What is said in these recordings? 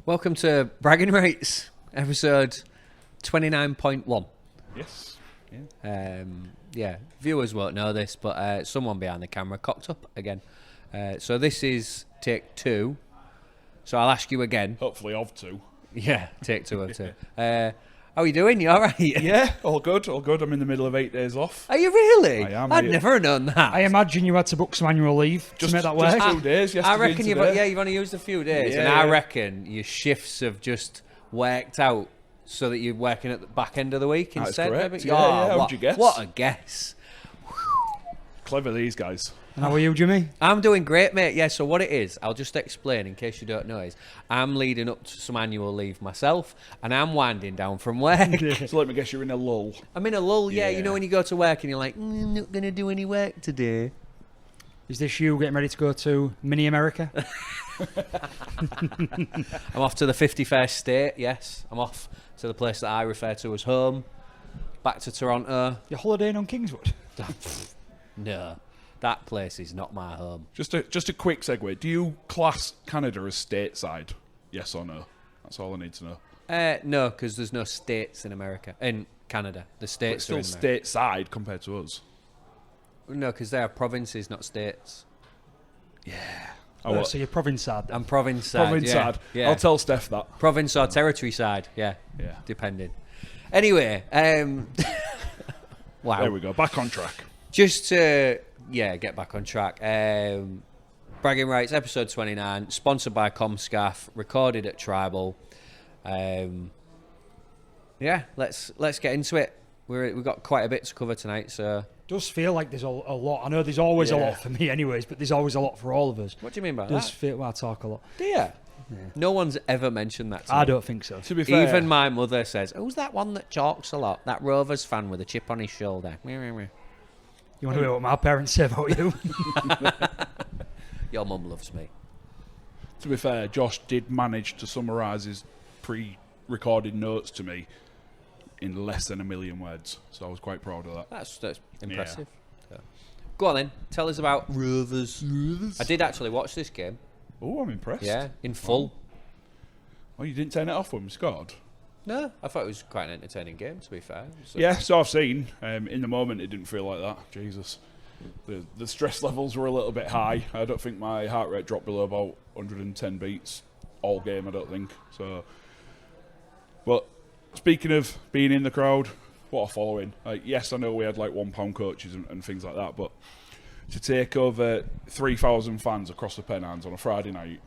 Welcome to Bragging Rights, episode 29.1. Yes. Yeah, viewers won't know this, but someone behind the camera cocked up again. So this is take 2. So I'll ask you again. Hopefully of 2. Yeah, take 2 of 2. How are you doing? You all right? Yeah, all good, all good. I'm in the middle of 8 days off. Are you really? I am. I'd never have known that. I imagine you had to book some annual leave to make that work. Just 2 days, yesterday I reckon and you've only used a few days, Yeah, and I yeah. reckon your shifts have just worked out so that you're working at the back end of the week That's instead. correct. Maybe? Yeah, how'd what, you guess? What a guess. Clever, these guys. And how are you, Jimmy? I'm doing great, mate. Yeah, so what it is, I'll just explain in case you don't know, is I'm leading up to some annual leave myself, and I'm winding down from work. So let me guess, you're in a lull. I'm in a lull, yeah. You Yeah. know when you go to work and you're like, I'm not going to do any work today. Is this you getting ready to go to Mini America? I'm off to the 51st state, yes. I'm off to the place that I refer to as home. Back to Toronto. You're holidaying on Kingswood? No, that place is not my home. Just a quick segue. Do you class Canada as stateside? Yes or no? That's all I need to know. No, because there's no states in America. In Canada. The But it's states still are in America. stateside compared to us. No, because they are provinces, not states. Oh, so you're province side then? I'm province side. Province yeah. side. Yeah. I'll tell Steph that. Province or territory side, yeah. Yeah. Depending. Anyway, wow. There we go. Back on track. Just to, get back on track. Bragging Rights, episode 29, sponsored by Comscarf, recorded at Tribal. Let's get into it. We've got quite a bit to cover tonight, so... Does feel like there's a lot. I know there's always a Yeah. lot for me anyways, but there's always a lot for all of us. What do you mean by Does that? feel, well, I talk a lot. Do you? No one's ever mentioned that to me. I don't think so. To be fair, Even my mother says, who's that one that talks a lot? That Rovers fan with a chip on his shoulder. You want to hear what my parents say about you? Your mum loves me. to be fair, Josh did manage to summarise his pre-recorded notes to me in less than 1 million words. So I was quite proud of that. That's impressive. So, go on then. Tell us about Rovers. I did actually watch this game. Oh, I'm impressed. Yeah, in full. Oh, you didn't turn it off when we scored? No, I thought it was quite an entertaining game, to be fair. So, Yeah, so I've seen. In the moment, it didn't feel like that. Jesus. The stress levels were a little bit high. I don't think my heart rate dropped below about 110 beats all game, I don't think. So, but speaking of being in the crowd, what a following. Like, yes, I know we had like £1 coaches and things like that, but to take over 3,000 fans across the Pennines on a Friday night,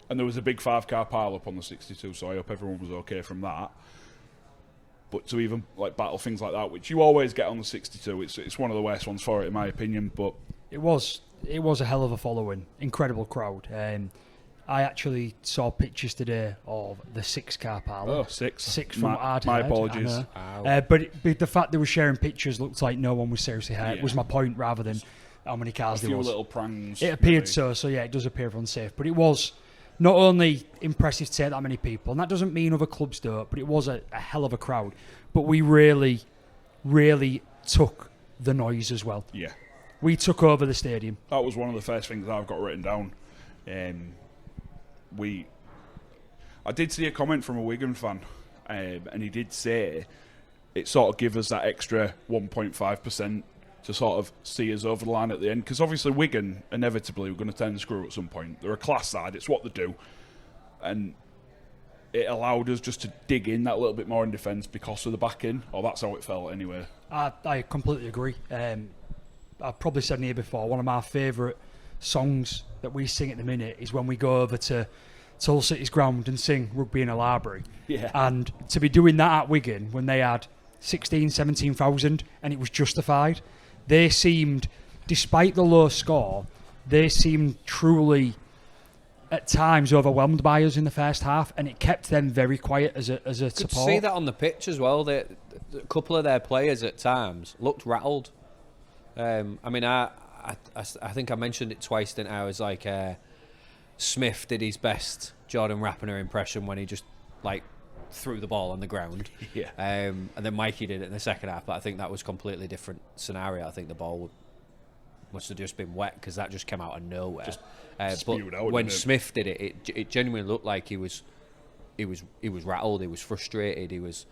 and there was a big 5-car pile up on the 62, so I hope everyone was okay from that. But to even like battle things like that, which you always get on the 62, it's one of the worst ones for it, in my opinion. But It was a hell of a following. Incredible crowd. I actually saw pictures today of the 6-car parlour. 6. 6 from what I'd My heard, apologies. I know. But the fact they were sharing pictures looked like no one was seriously hurt. Yeah. Was my point, rather than how many A cars there few was. little prangs. It appeared maybe. so yeah, it does appear unsafe. But it was not only impressive to take that many people, and that doesn't mean other clubs don't, but it was a hell of a crowd. But we really, really took the noise as well. Yeah, We took over the stadium. that was one of the first things I've got written down. I did see a comment from a Wigan fan, and he did say it sort of give us that extra 1.5% to sort of see us over the line at the end. Because obviously Wigan, inevitably, we're going to turn the screw at some point. They're a class side, it's what they do. And it allowed us just to dig in that little bit more in defence because of the back in, or that's how it felt anyway. I completely agree. I've probably said it here before, one of my favourite songs that we sing at the minute is when we go over to Hull City's ground and sing Rugby in a Library. Yeah. And to be doing that at Wigan when they had 16, 17,000 and it was justified, they seemed, despite the low score, they seemed truly at times overwhelmed by us in the first half, and it kept them very quiet as a Could support. see that on the pitch as well. A couple of their players at times looked rattled. I think I mentioned it twice, didn't I? I was like, Smith did his best Jordan Rapiner impression when he just like threw the ball on the ground. Yeah. And then Mikey did it in the second half, but I think that was a completely different scenario. I think the ball must have just been wet because that just came out of nowhere. Just but spewed out, when didn't it? Smith did it, it genuinely looked like he was he was rattled. He was frustrated. He was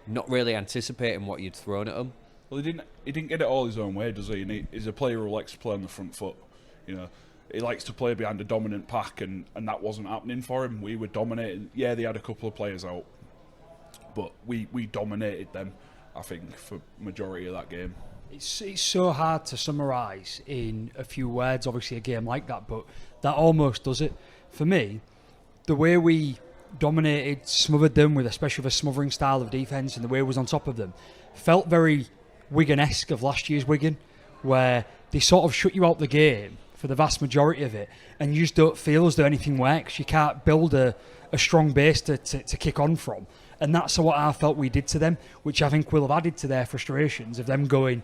not really anticipating what you'd thrown at him. Well, he didn't get it all his own way, does he? And he's a player who likes to play on the front foot. You know, he likes to play behind a dominant pack, and that wasn't happening for him. We were dominating. Yeah, they had a couple of players out, but we dominated them, I think, for majority of that game. It's so hard to summarise in a few words, obviously, a game like that, but that almost does it. For me, the way we dominated, smothered them, especially with a smothering style of defence, and the way it was on top of them, felt very Wigan-esque of last year's Wigan, where they sort of shut you out the game for the vast majority of it, and you just don't feel as though anything works. You can't build a strong base to kick on from. And that's what I felt we did to them, which I think will have added to their frustrations of them going,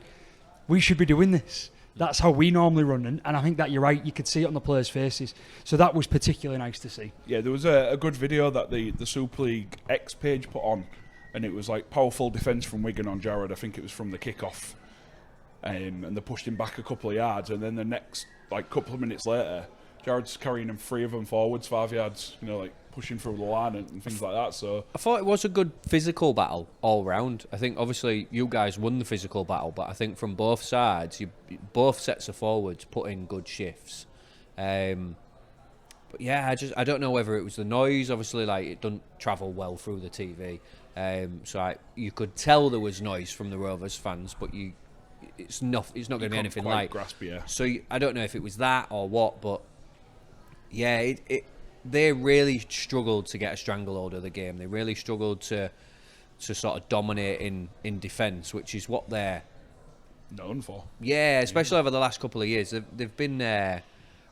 we should be doing this. That's how we normally run. And I think that you're right, you could see it on the players' faces. So that was particularly nice to see. Yeah, there was a good video that the Super League X page put on, and it was like powerful defence from Wigan on Jared. I think it was from the kickoff. And they pushed him back a couple of yards, and then the next couple of minutes later, Jared's carrying him 3 of them forwards, 5 yards, pushing through the line and things like that. So I thought it was a good physical battle all round. I think obviously you guys won the physical battle, but I think from both sides, both sets of forwards put in good shifts. But yeah, I don't know whether it was the noise. Obviously, it doesn't travel well through the TV, so you could tell there was noise from the Rovers fans, but it's not going to be anything like. Grasp, yeah. So I don't know if it was that or what, but yeah, they really struggled to get a stranglehold of the game. They really struggled to sort of dominate in defence, which is what they're known for. Yeah, especially over the last couple of years. They've been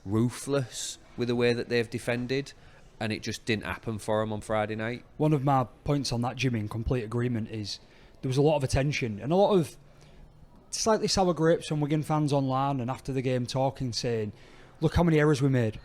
ruthless with the way that they've defended, and it just didn't happen for them on Friday night. One of my points on that, Jimmy, in complete agreement, is there was a lot of attention and a lot of slightly sour grapes from Wigan fans online and after the game talking, saying, look how many errors we made.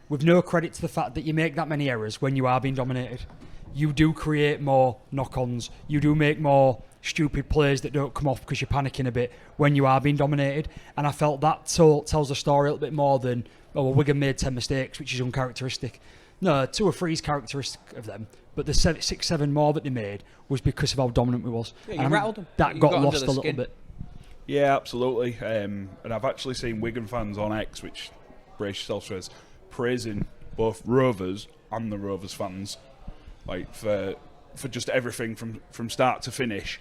With no credit to the fact that you make that many errors when you are being dominated. You do create more knock-ons. You do make more stupid plays that don't come off because you're panicking a bit when you are being dominated. And I felt that tells the story a little bit more than, Wigan made 10 mistakes, which is uncharacteristic. No, 2 or 3 is characteristic of them. But the 6, 7 more that they made was because of how dominant we was. Yeah, you rattled them. That got lost a little bit. Yeah, absolutely. And I've actually seen Wigan fans on X, which, brace yourself, says, praising both Rovers and the Rovers fans, for just everything from start to finish,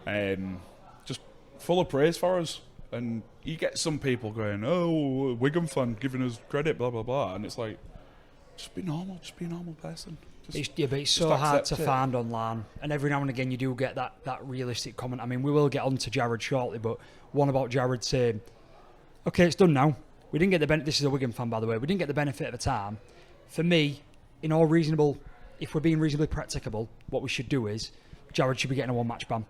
just full of praise for us. And you get some people going, "Oh, Wigan fan giving us credit, blah blah blah," and it's like, just be normal, just be a normal person. But it's so hard to find online, and every now and again you do get that realistic comment. I mean, we will get on to Jared shortly, but one about Jared saying, "Okay, it's done now. We didn't get the benefit." This is a Wigan fan, by the way. We didn't get the benefit of the time. For me, if we're being reasonably practicable, what we should do is Jared should be getting a 1-match ban,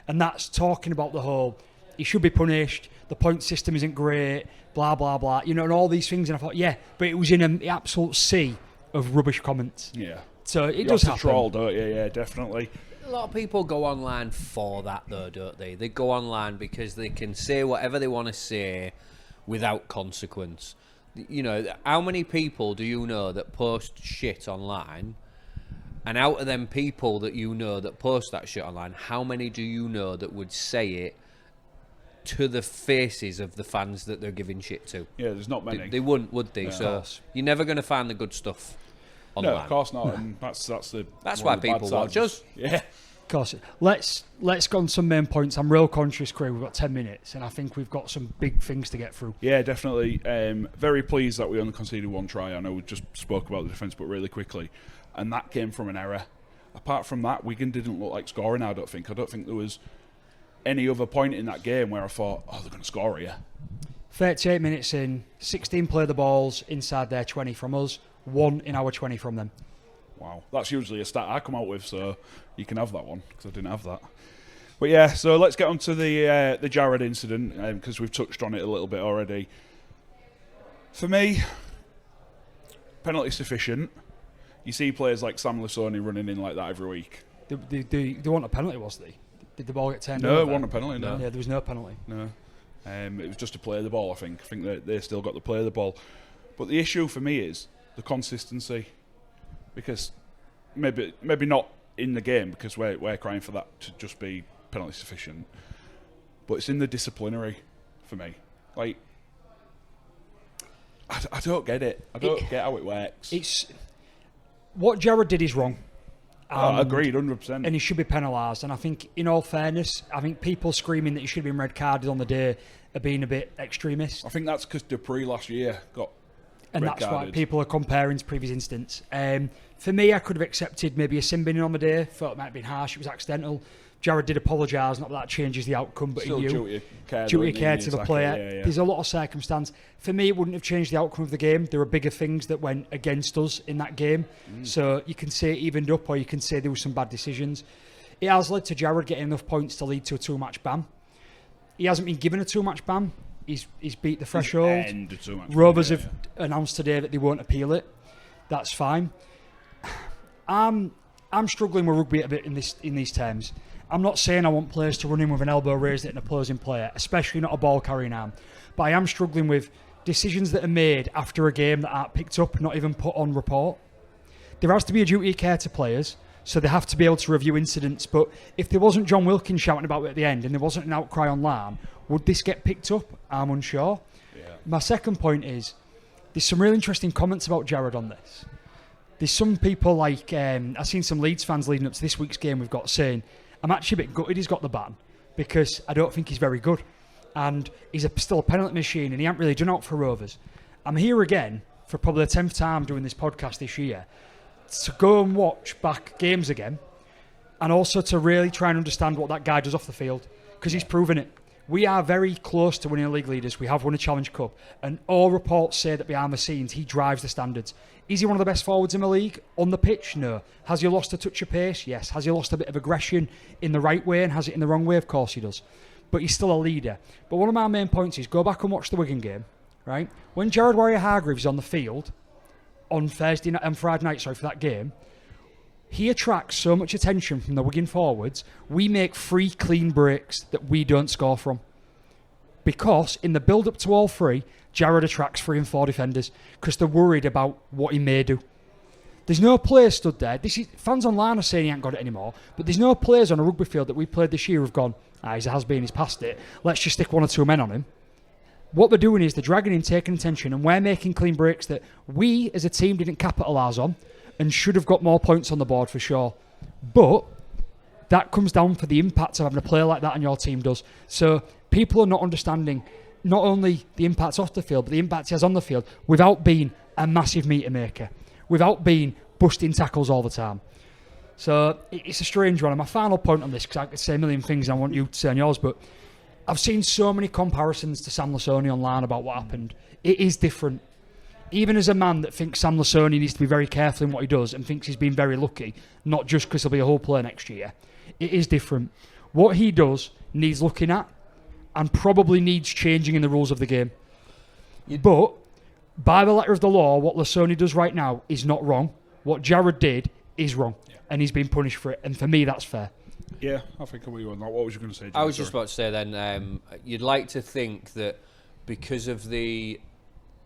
and that's talking about the whole. He should be punished. The point system isn't great. Blah blah blah. And all these things. And I thought, yeah, but it was in an absolute sea of rubbish comments. Yeah. So it does happen. Troll, don't you? Yeah, definitely. A lot of people go online for that, though, don't they? They go online because they can say whatever they want to say without consequence. How many people do you know that post shit online? And out of them people that you know that post that shit online, how many do you know that would say it to the faces of the fans that they're giving shit to? Yeah, there's not many. They wouldn't, would they? Yeah. So you're never going to find the good stuff online. No, of course not. And that's why people watch us. Yeah. Of course. Let's go on some main points. I'm real conscious, Craig. We've got 10 minutes, and I think we've got some big things to get through. Yeah, definitely. Very pleased that we only conceded 1 try. I know we just spoke about the defence, but really quickly. And that came from an error. Apart from that, Wigan didn't look like scoring, I don't think. There was any other point in that game where I thought, they're going to score here. 38 minutes in, 16 play the balls inside their 20 from us, 1 in our 20 from them. Wow, that's usually a stat I come out with, so you can have that one, because I didn't have that. But yeah, so let's get on to the Jared incident, because we've touched on it a little bit already. For me, penalty sufficient. You see players like Sam Lasoni running in like that every week. They want a penalty, was they? Did the ball get turned over? No, it wasn't a penalty, no. Yeah, there was no penalty. No. It was just to play the ball, I think. I think that they still got to play the ball. But the issue for me is the consistency. Because maybe not in the game because we're crying for that to just be penalty sufficient, but it's in the disciplinary for me. Like, I don't get it. I don't get how it works. It's what Jared did is wrong. Agreed, 100%. And he should be penalised. And I think, in all fairness, I think people screaming that he should have been red carded on the day are being a bit extremist. I think that's because Dupree last year got and red that's carded. why people are comparing to previous instance. For me, I could have accepted maybe a sin binning on the day. Thought it might have been harsh. It was accidental. Jared did apologise. Not that that changes the outcome, but Still he knew. duty of care, Duty of care to the exactly, player. yeah. There's a lot of circumstance. For me, it wouldn't have changed the outcome of the game. There were bigger things that went against us in that game. So you can say it evened up, or you can say there were some bad decisions. It has led to Jared getting enough points to lead to a 2-match ban. He hasn't been given a 2-match ban. He's beat the threshold. Rovers have announced today that they won't appeal it. That's fine. I'm struggling with rugby a bit in these terms. I'm not saying I want players to run in with an elbow raised at an opposing player, especially not a ball carrying arm. But I am struggling with decisions that are made after a game that aren't picked up, not even put on report. There has to be a duty of care to players, so they have to be able to review incidents. But if there wasn't John Wilkins shouting about it at the end and there wasn't an outcry online, would this get picked up? I'm unsure. Yeah. My second point is, there's some really interesting comments about Jared on this. There's some people like, I've seen some Leeds fans leading up to this week's game we've got saying, I'm actually a bit gutted he's got the ban because I don't think he's very good. And he's still a penalty machine and he hasn't really done out for Rovers. I'm here again for probably the 10th time doing this podcast this year to go and watch back games again and also to really try and understand what that guy does off the field because he's proven it. We are very close to winning a league leaders. We have won a Challenge Cup and all reports say that behind the scenes he drives the standards. Is he one of the best forwards in the league? On the pitch? No. Has he lost a touch of pace? Yes. Has he lost a bit of aggression in the right way and has it in the wrong way? Of course he does. But he's still a leader. But one of my main points is go back and watch the Wigan game, right? When Jared Warrior-Hargreaves is on the field on Friday night for that game, he attracts so much attention from the Wigan forwards, we make 3 clean breaks that we don't score from. Because in the build-up to all 3, Jared attracts 3 and 4 defenders because they're worried about what he may do. There's no players stood there. Fans online are saying he ain't got it anymore, but there's no players on a rugby field that we played this year who've gone, he's a has-been, he's past it. Let's just stick 1 or 2 men on him. What they're doing is they're dragging him, taking attention, and we're making clean breaks that we as a team didn't capitalise on and should have got more points on the board for sure. But that comes down for the impact of having a player like that on your team does. So people are not understanding not only the impact off the field, but the impact he has on the field without being a massive meter maker, without being busting tackles all the time. So it's a strange one. And my final point on this, because I could say a million things and I want you to say on yours, but I've seen so many comparisons to Sam Lasoni online about what happened. It is different. Even as a man that thinks Sam Lasoni needs to be very careful in what he does and thinks he's been very lucky, not just because he'll be a whole player next year, it is different. What he does needs looking at and probably needs changing in the rules of the game. But by the letter of the law, what Lasoni does right now is not wrong. What Jared did is wrong, and he's been punished for it. And for me, that's fair. Yeah, I think I'm with you on that. What was you going to say, Jim? I was just about to say then, you'd like to think that because of the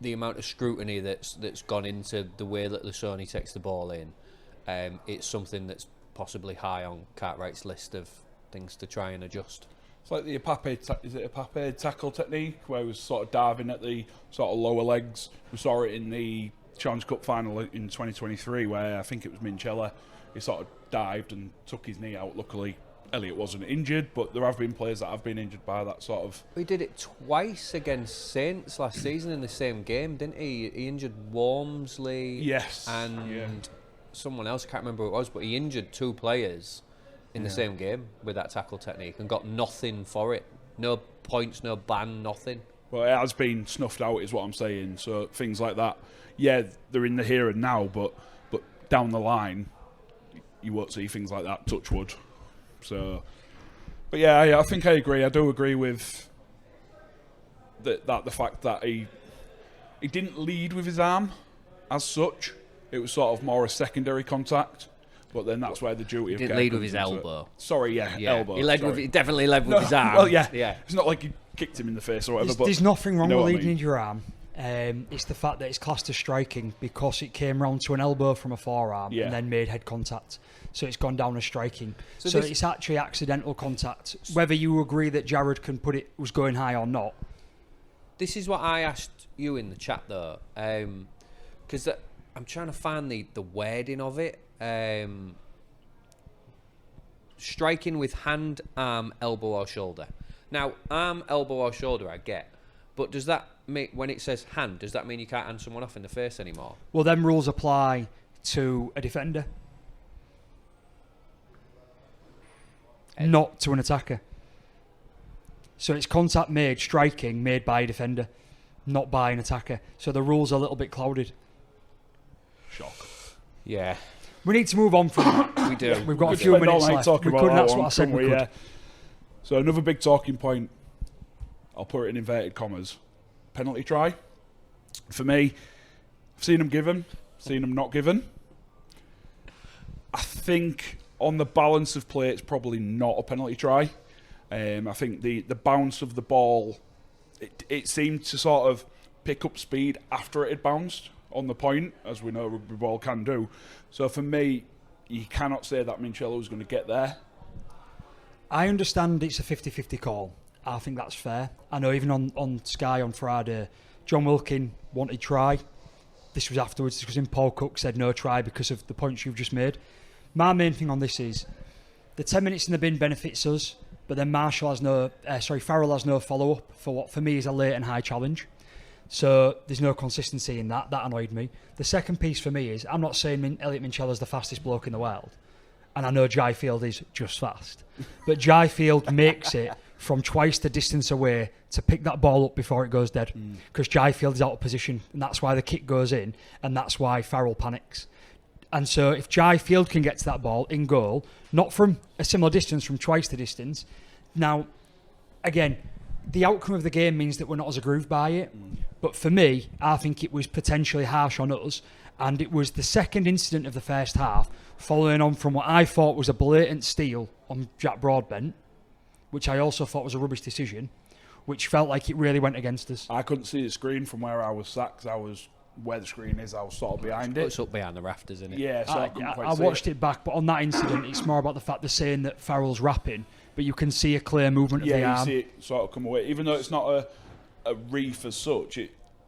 amount of scrutiny that's gone into the way that Lasoni takes the ball in, it's something that's possibly high on Cartwright's list of things to try and adjust. It's like the Apape tackle technique, where he was sort of diving at the sort of lower legs. We saw it in the Challenge Cup final in 2023, where I think it was Minchella. He sort of dived and took his knee out. Luckily, Elliott wasn't injured, but there have been players that have been injured by that sort of... He did it twice against Saints last season in the same game, didn't he? He injured Wormsley and someone else, I can't remember who it was, but he injured 2 players in the same game with that tackle technique and got nothing for it. No points, no ban, nothing. Well, it has been snuffed out is what I'm saying. So things like that, yeah, they're in the here and now, but down the line, you won't see things like that, touch wood. So, but yeah, I think I agree. I do agree with the fact that he didn't lead with his arm as such. It was sort of more a secondary contact. But then that's where the duty of care didn't lead with comes his into elbow. it. Sorry, elbow. He definitely led with his arm. Well, yeah. It's not like he kicked him in the face or whatever. There's nothing wrong with leading I mean? in your arm. It's the fact that it's classed as striking because it came round to an elbow from a forearm and then made head contact. So it's gone down as striking. So it's actually accidental contact. Whether you agree that Jared can put it was going high or not. This is what I asked you in the chat though, because I'm trying to find the wording of it. Striking with hand, arm, elbow or shoulder. Now, arm, elbow or shoulder I get, but does that make, when it says hand, does that mean you can't hand someone off in the face anymore? Well, them rules apply to a defender, not to an attacker. So it's contact made, striking made by a defender, not by an attacker. So the rules are a little bit clouded. Shock. Yeah. We need to move on from that. We do. We've got a few minutes left. We could, that's what I said we could. Yeah. So another big talking point, I'll put it in inverted commas, penalty try. For me, I've seen them given, seen them not given. I think on the balance of play, it's probably not a penalty try. I think the bounce of the ball, it seemed to sort of pick up speed after it had bounced on the point, as we know rugby ball can do. So for me, you cannot say that Mincello was going to get there. I understand it's a 50-50 call. I think that's fair. I know even on Sky on Friday, John Wilkin wanted try. This was afterwards because Paul Cook said no try because of the points you've just made. My main thing on this is the 10 minutes in the bin benefits us, but then Farrell has no follow-up for what for me is a late and high challenge. So there's no consistency in that. That annoyed me. The second piece for me is I'm not saying Elliot Mincello's the fastest bloke in the world, and I know Jai Field is just fast, but Jai Field makes it from twice the distance away to pick that ball up before it goes dead, because Jai Field is out of position, and that's why the kick goes in, and that's why Farrell panics. And so if Jai Field can get to that ball in goal, not from a similar distance, from twice the distance. Now, again, the outcome of the game means that we're not as aggrieved by it. But for me, I think it was potentially harsh on us. And it was the second incident of the first half, following on from what I thought was a blatant steal on Jack Broadbent, which I also thought was a rubbish decision, which felt like it really went against us. I couldn't see the screen from where I was sat, because I was where the screen is, I was sort of behind it. It's up behind the rafters, isn't it? Yeah, so I watched it back, but on that incident, it's more about the fact they're saying that Farrell's rapping, but you can see a clear movement of the arm. Yeah, you see it sort of come away. Even though it's not a reef as such,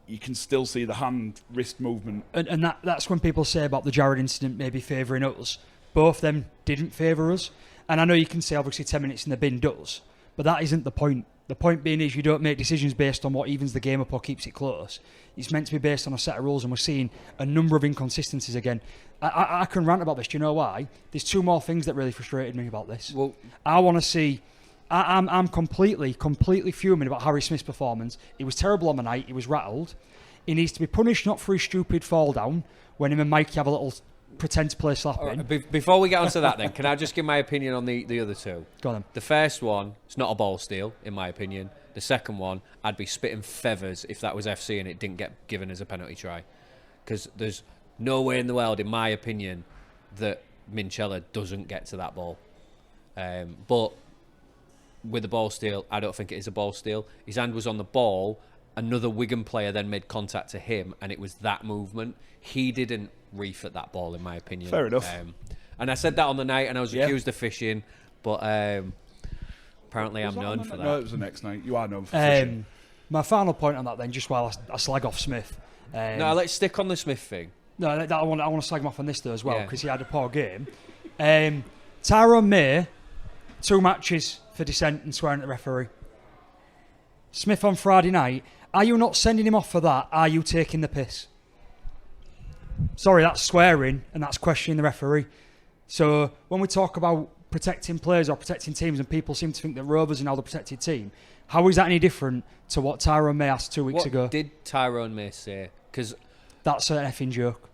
you can still see the hand wrist movement. And that's when people say about the Jared incident maybe favouring us. Both them didn't favour us. And I know you can say obviously 10 minutes in the bin does, but that isn't the point. The point being is you don't make decisions based on what evens the game up or keeps it close. It's meant to be based on a set of rules, and we're seeing a number of inconsistencies again. I can rant about this. Do you know why? There's two more things that really frustrated me about this. Well, I want to see... I'm completely fuming about Harry Smith's performance. He was terrible on the night. He was rattled. He needs to be punished not for his stupid fall down when him and Mikey have a little pretend to play slapping. Right, before we get onto that then, can I just give my opinion on the other two? Go on then. The first one, it's not a ball steal, in my opinion. The second one, I'd be spitting feathers if that was FC and it didn't get given as a penalty try. Because there's no way in the world, in my opinion, that Mincello doesn't get to that ball. But with the ball steal, I don't think it is a ball steal. His hand was on the ball. Another Wigan player then made contact to him, and it was that movement. He didn't reef at that ball, in my opinion. Fair enough. And I said that on the night, and I was accused of fishing, but apparently I'm known for that. No, it was the next night. You are known for fishing. My final point on that then, just while I slag off Smith. No, let's stick on the Smith thing. No, I want to slag him off on this though as well, because he had a poor game. Tyrone May, 2 matches for dissent and swearing at the referee. Smith on Friday night, are you not sending him off for that? Are you taking the piss? Sorry, that's swearing and that's questioning the referee. So when we talk about protecting players or protecting teams, and people seem to think that Rovers are now the protected team, how is that any different to what Tyrone May asked 2 weeks ago? What did Tyrone May say? Because that's an effing joke.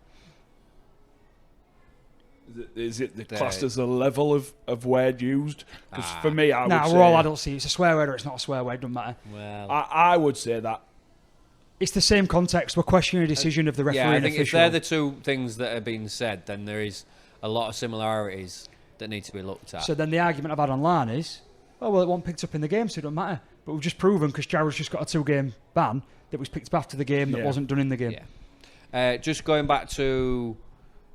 Is it classed as a level of word used? Because for me, I would say... we're all adults here. It's a swear word or it's not a swear word, doesn't matter. Well, I would say that. It's the same context. We're questioning a decision of the referee and official. If they're the two things that are being said, then there is a lot of similarities that need to be looked at. So then the argument I've had online is, oh, well, it wasn't picked up in the game, so it doesn't matter. But we've just proven, because Jarrod's just got a 2-game ban, that was picked up after the game that wasn't done in the game. Yeah. Just going back to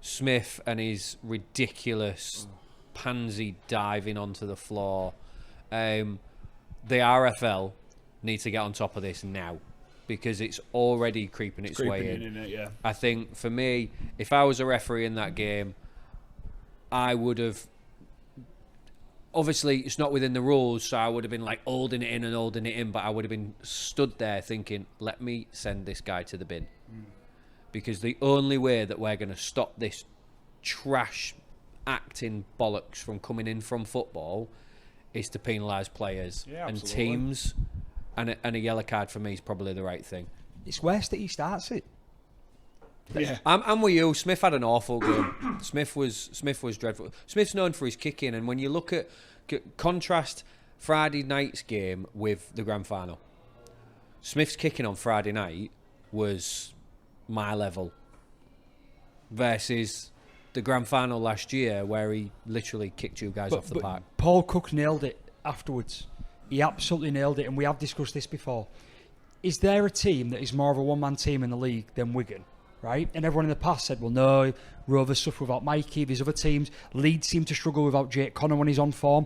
Smith and his ridiculous pansy diving onto the floor. The RFL need to get on top of this now, because it's already creeping its way in. Isn't it? Yeah. I think for me, if I was a referee in that game, I would have. Obviously, it's not within the rules, so I would have been like holding it in, but I would have been stood there thinking, let me send this guy to the bin. Because the only way that we're going to stop this trash acting bollocks from coming in from football is to penalise players and teams, and a yellow card for me is probably the right thing. It's worse that he starts it. Yeah. I'm with you. Smith had an awful game. Smith was dreadful. Smith's known for his kicking, and when you look at contrast Friday night's game with the grand final, Smith's kicking on Friday night was my level versus the grand final last year, where he literally kicked you guys off the park. Paul Cook nailed it afterwards. He absolutely nailed it, and we have discussed this before. Is there a team that is more of a one-man team in the league than Wigan? Right? And everyone in the past said, well, no, Rovers suffer without Mikey, these other teams. Leeds seem to struggle without Jake Connor when he's on form.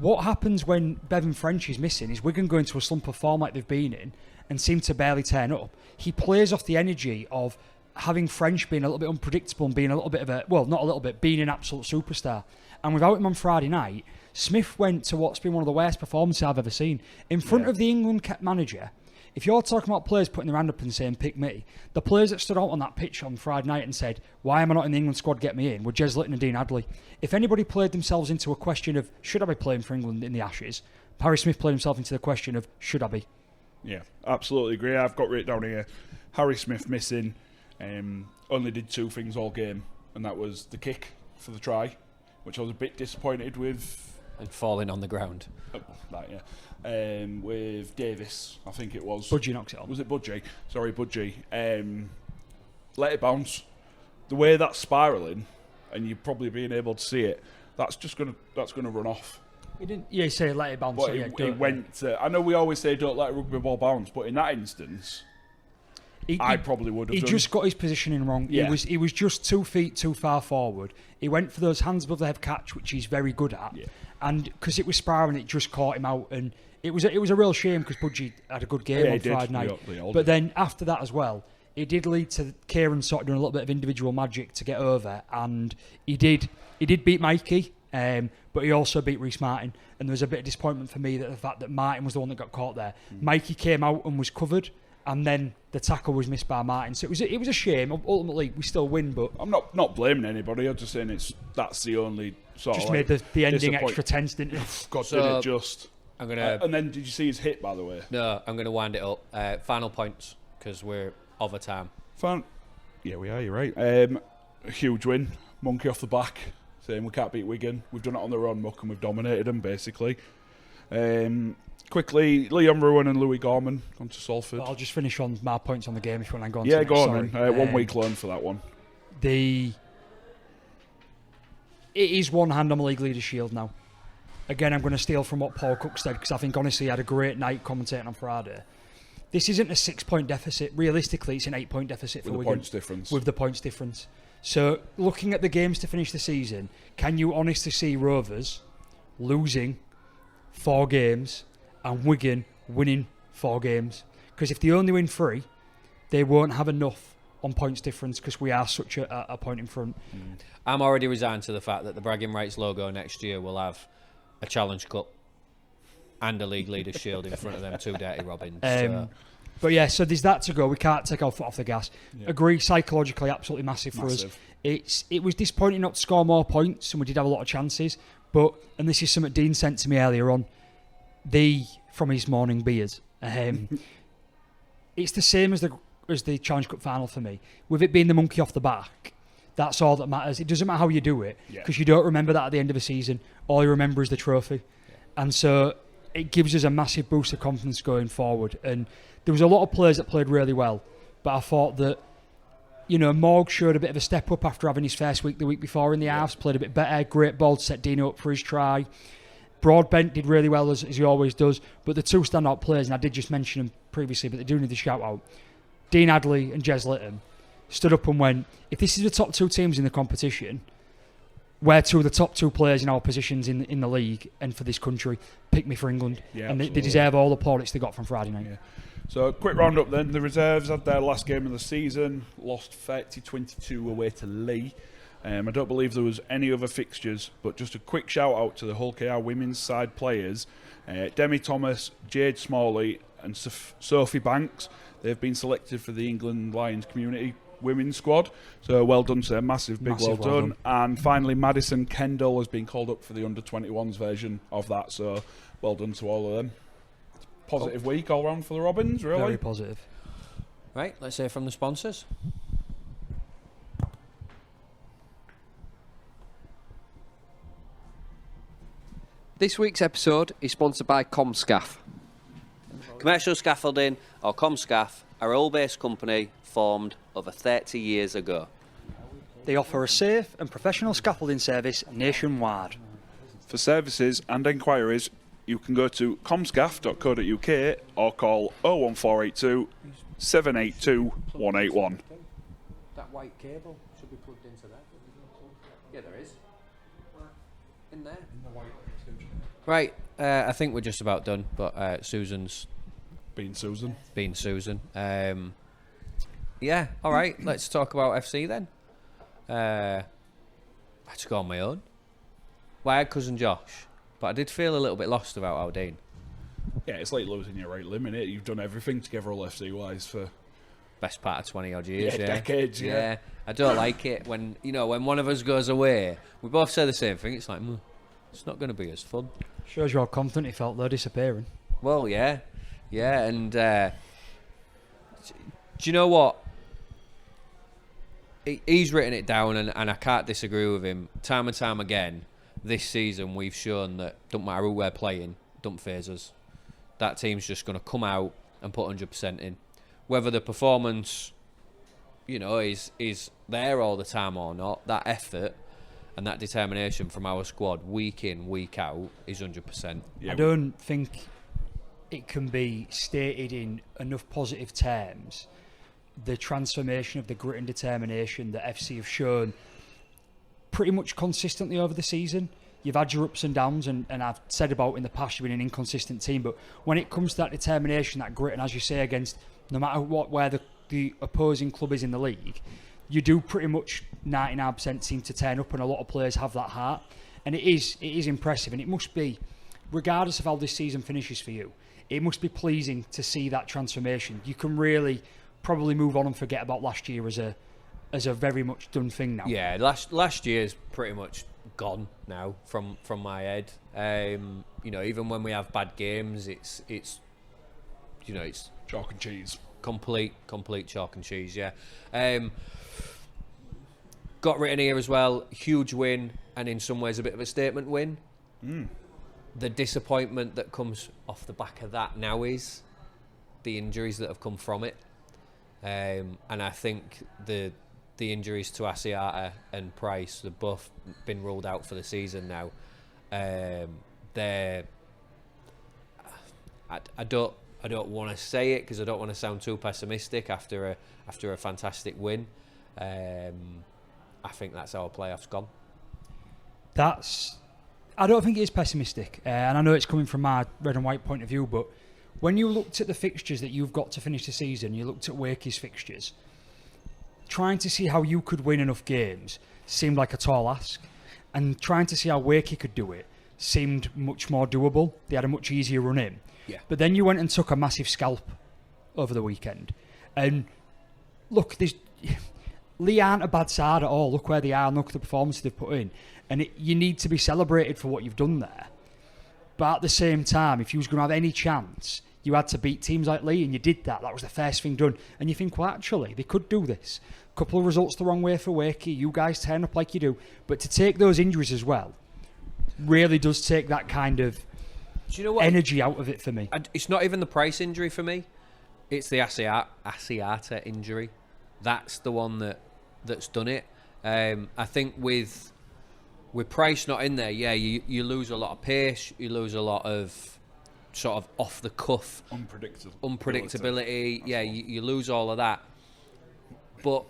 What happens when Bevan French is missing? Is Wigan going to a slump of form like they've been in and seem to barely turn up? He plays off the energy of having French being a little bit unpredictable and being a little bit of a, well, not a little bit, being an absolute superstar. And without him on Friday night, Smith went to what's been one of the worst performances I've ever seen. In front of the England manager. If you're talking about players putting their hand up and saying, pick me, the players that stood out on that pitch on Friday night and said, why am I not in the England squad, get me in, were Jez Litton and Dean Hadley. If anybody played themselves into a question of, should I be playing for England in the Ashes, Harry Smith played himself into the question of, should I be? Yeah, absolutely agree. I've got written down here, Harry Smith missing, only did 2 things all game, and that was the kick for the try, which I was a bit disappointed with. And falling on the ground. With Davis, I think it was. Budgie knocks it on. Was it Budgie? Sorry, Budgie. Let it bounce. The way that's spiralling, and you probably being able to see it, that's gonna run off. He didn't. Yeah, you say let it bounce. But So it went. I know we always say don't let a rugby ball bounce, but in that instance, I probably would have. He done. just got his positioning wrong. Yeah. He was just 2 feet too far forward. He went for those hands above the head catch, which he's very good at. Yeah. And because it was spiraling, it just caught him out. And it was a real shame because Budgie had a good game on Friday night. But then after that as well, it did lead to Kieran sort of doing a little bit of individual magic to get over, and he did beat Mikey, but he also beat Reece Martin. And there was a bit of disappointment for me that the fact that Martin was the one that got caught there. Mikey came out and was covered, and then the tackle was missed by Martin. So it was a shame. Ultimately, we still win, but I'm not blaming anybody. I'm just saying that's the only sort just of made the ending extra tense, didn't it? God, So, did it just? I'm gonna. And then did you see his hit, by the way? No, I'm gonna wind it up. Final points, because we're over time. Fun. Yeah, we are. You're right. A huge win. Monkey off the back. Saying we can't beat Wigan. We've done it on their own muck and we've dominated them basically. Quickly, Leon Ruin and Louis Gorman gone to Salford. But I'll just finish on my points on the game if you want to go on. Yeah, to go on next. then. 1 week loan for that one. It is one hand on the League Leaders Shield now. Again, I'm going to steal from what Paul Cook said, because I think honestly he had a great night commentating on Friday. This isn't a 6-point deficit. Realistically, it's an 8-point deficit for Wigan. With the points difference. So, looking at the games to finish the season, can you honestly see Rovers losing 4 games and Wigan winning 4 games? Because if they only win 3, they won't have enough on points difference, because we are such a point in front. I'm already resigned to the fact that the Bragging Rights logo next year will have a Challenge Cup and a League Leaders Shield in front of them 2 dirty Robins. But yeah, so there's that to go. We can't take our foot off the gas. Yeah. Agree, psychologically, absolutely massive for us. It was disappointing not to score more points, and we did have a lot of chances. But, and this is something Dean sent to me earlier on, from his morning beers. It's the same as the Challenge Cup final for me. With it being the monkey off the back, that's all that matters. It doesn't matter how you do it, because you don't remember that at the end of the season. All you remember is the trophy. Yeah. And so it gives us a massive boost of confidence going forward. And there was a lot of players that played really well, but I thought that, Morg showed a bit of a step up after having his first week the week before in the halves, played a bit better, great ball to set Dino up for his try. Broadbent did really well, as he always does. But the two standout players, and I did just mention them previously, but they do need the shout-out. Dean Hadley and Jez Litton stood up and went, if this is the top two teams in the competition, we're two of the top two players in our positions in the league and for this country. Pick me for England. Yeah, and they deserve all the plaudits they got from Friday night. Yeah. So, a quick roundup then. The reserves had their last game of the season, lost 30-22 away to Leigh. I don't believe there was any other fixtures, but just a quick shout out to the Hull KR women's side players. Demi Thomas, Jade Smalley and Sophie Banks. They've been selected for the England Lions community women's squad. So well done, sir. Massive well done. And finally, Madison Kendall has been called up for the under-21s version of that. So well done to all of them. Positive week all round for the Robins, really. Very positive. Right, let's hear from the sponsors. This week's episode is sponsored by Comscaff. Commercial Scaffolding, or Comscaff, are a Hull-based company formed over 30 years ago. They offer a safe and professional scaffolding service nationwide. For services and enquiries, you can go to comscaff.co.uk or call 01482 782 181. That white cable should be plugged into there. Yeah, there is. In there. Right, I think we're just about done, but Susan's Being Susan. been Susan. Yeah, all right, let's talk about FC then. I had to go on my own. Well, I had cousin Josh, but I did feel a little bit lost about Aldine. Yeah, it's like losing your right limb, innit? You've done everything together all FC-wise for... Best part of 20 odd years, yeah. Decades, yeah. I don't like it when, when one of us goes away, we both say the same thing. It's like, it's not going to be as fun. Shows you how confident he felt though, disappearing. Well, yeah, and do you know what? He's written it down, and I can't disagree with him. Time and time again, this season we've shown that don't matter who we're playing, don't phase us. That team's just going to come out and put 100% in. Whether the performance, is there all the time or not, that effort and that determination from our squad week in, week out is 100%. I don't think it can be stated in enough positive terms the transformation of the grit and determination that FC have shown pretty much consistently over the season. You've had your ups and downs, and I've said about in the past you've been an inconsistent team, but when it comes to that determination, that grit, and as you say, against no matter where the opposing club is in the league, you do pretty much 99% seem to turn up, and a lot of players have that heart, and it is impressive, and it must be, regardless of how this season finishes for you, it must be pleasing to see that transformation. You can really probably move on and forget about last year as a very much done thing now. Yeah, last year's pretty much gone now from my head. Even when we have bad games, it's Chalk and cheese. Complete chalk and cheese, yeah. Got written here as well, huge win, and in some ways a bit of a statement win. The disappointment that comes off the back of that now is the injuries that have come from it. And I think the injuries to Asiata and Price, they've both been ruled out for the season now. I don't want to say it because I don't want to sound too pessimistic after a fantastic win. I think that's how our playoffs gone. I don't think it is pessimistic, and I know it's coming from my red and white point of view, but when you looked at the fixtures that you've got to finish the season, you looked at Wakey's fixtures, trying to see how you could win enough games seemed like a tall ask, and trying to see how Wakey could do it seemed much more doable. They had a much easier run in. Yeah. But then you went and took a massive scalp over the weekend. And look, Leigh aren't a bad side at all. Look where they are and look at the performance they've put in. And you need to be celebrated for what you've done there. But at the same time, if you was going to have any chance, you had to beat teams like Leigh, and you did that. That was the first thing done. And you think, well, actually, they could do this. A couple of results the wrong way for Wakey. You guys turn up like you do. But to take those injuries as well really does take that kind of energy out of it for me. It's not even the Price injury for me. It's the Asiata injury. That's the one that's done it. I think with with Price not in there, yeah, you lose a lot of pace, you lose a lot of sort of off the cuff unpredictability. Yeah, you lose all of that. But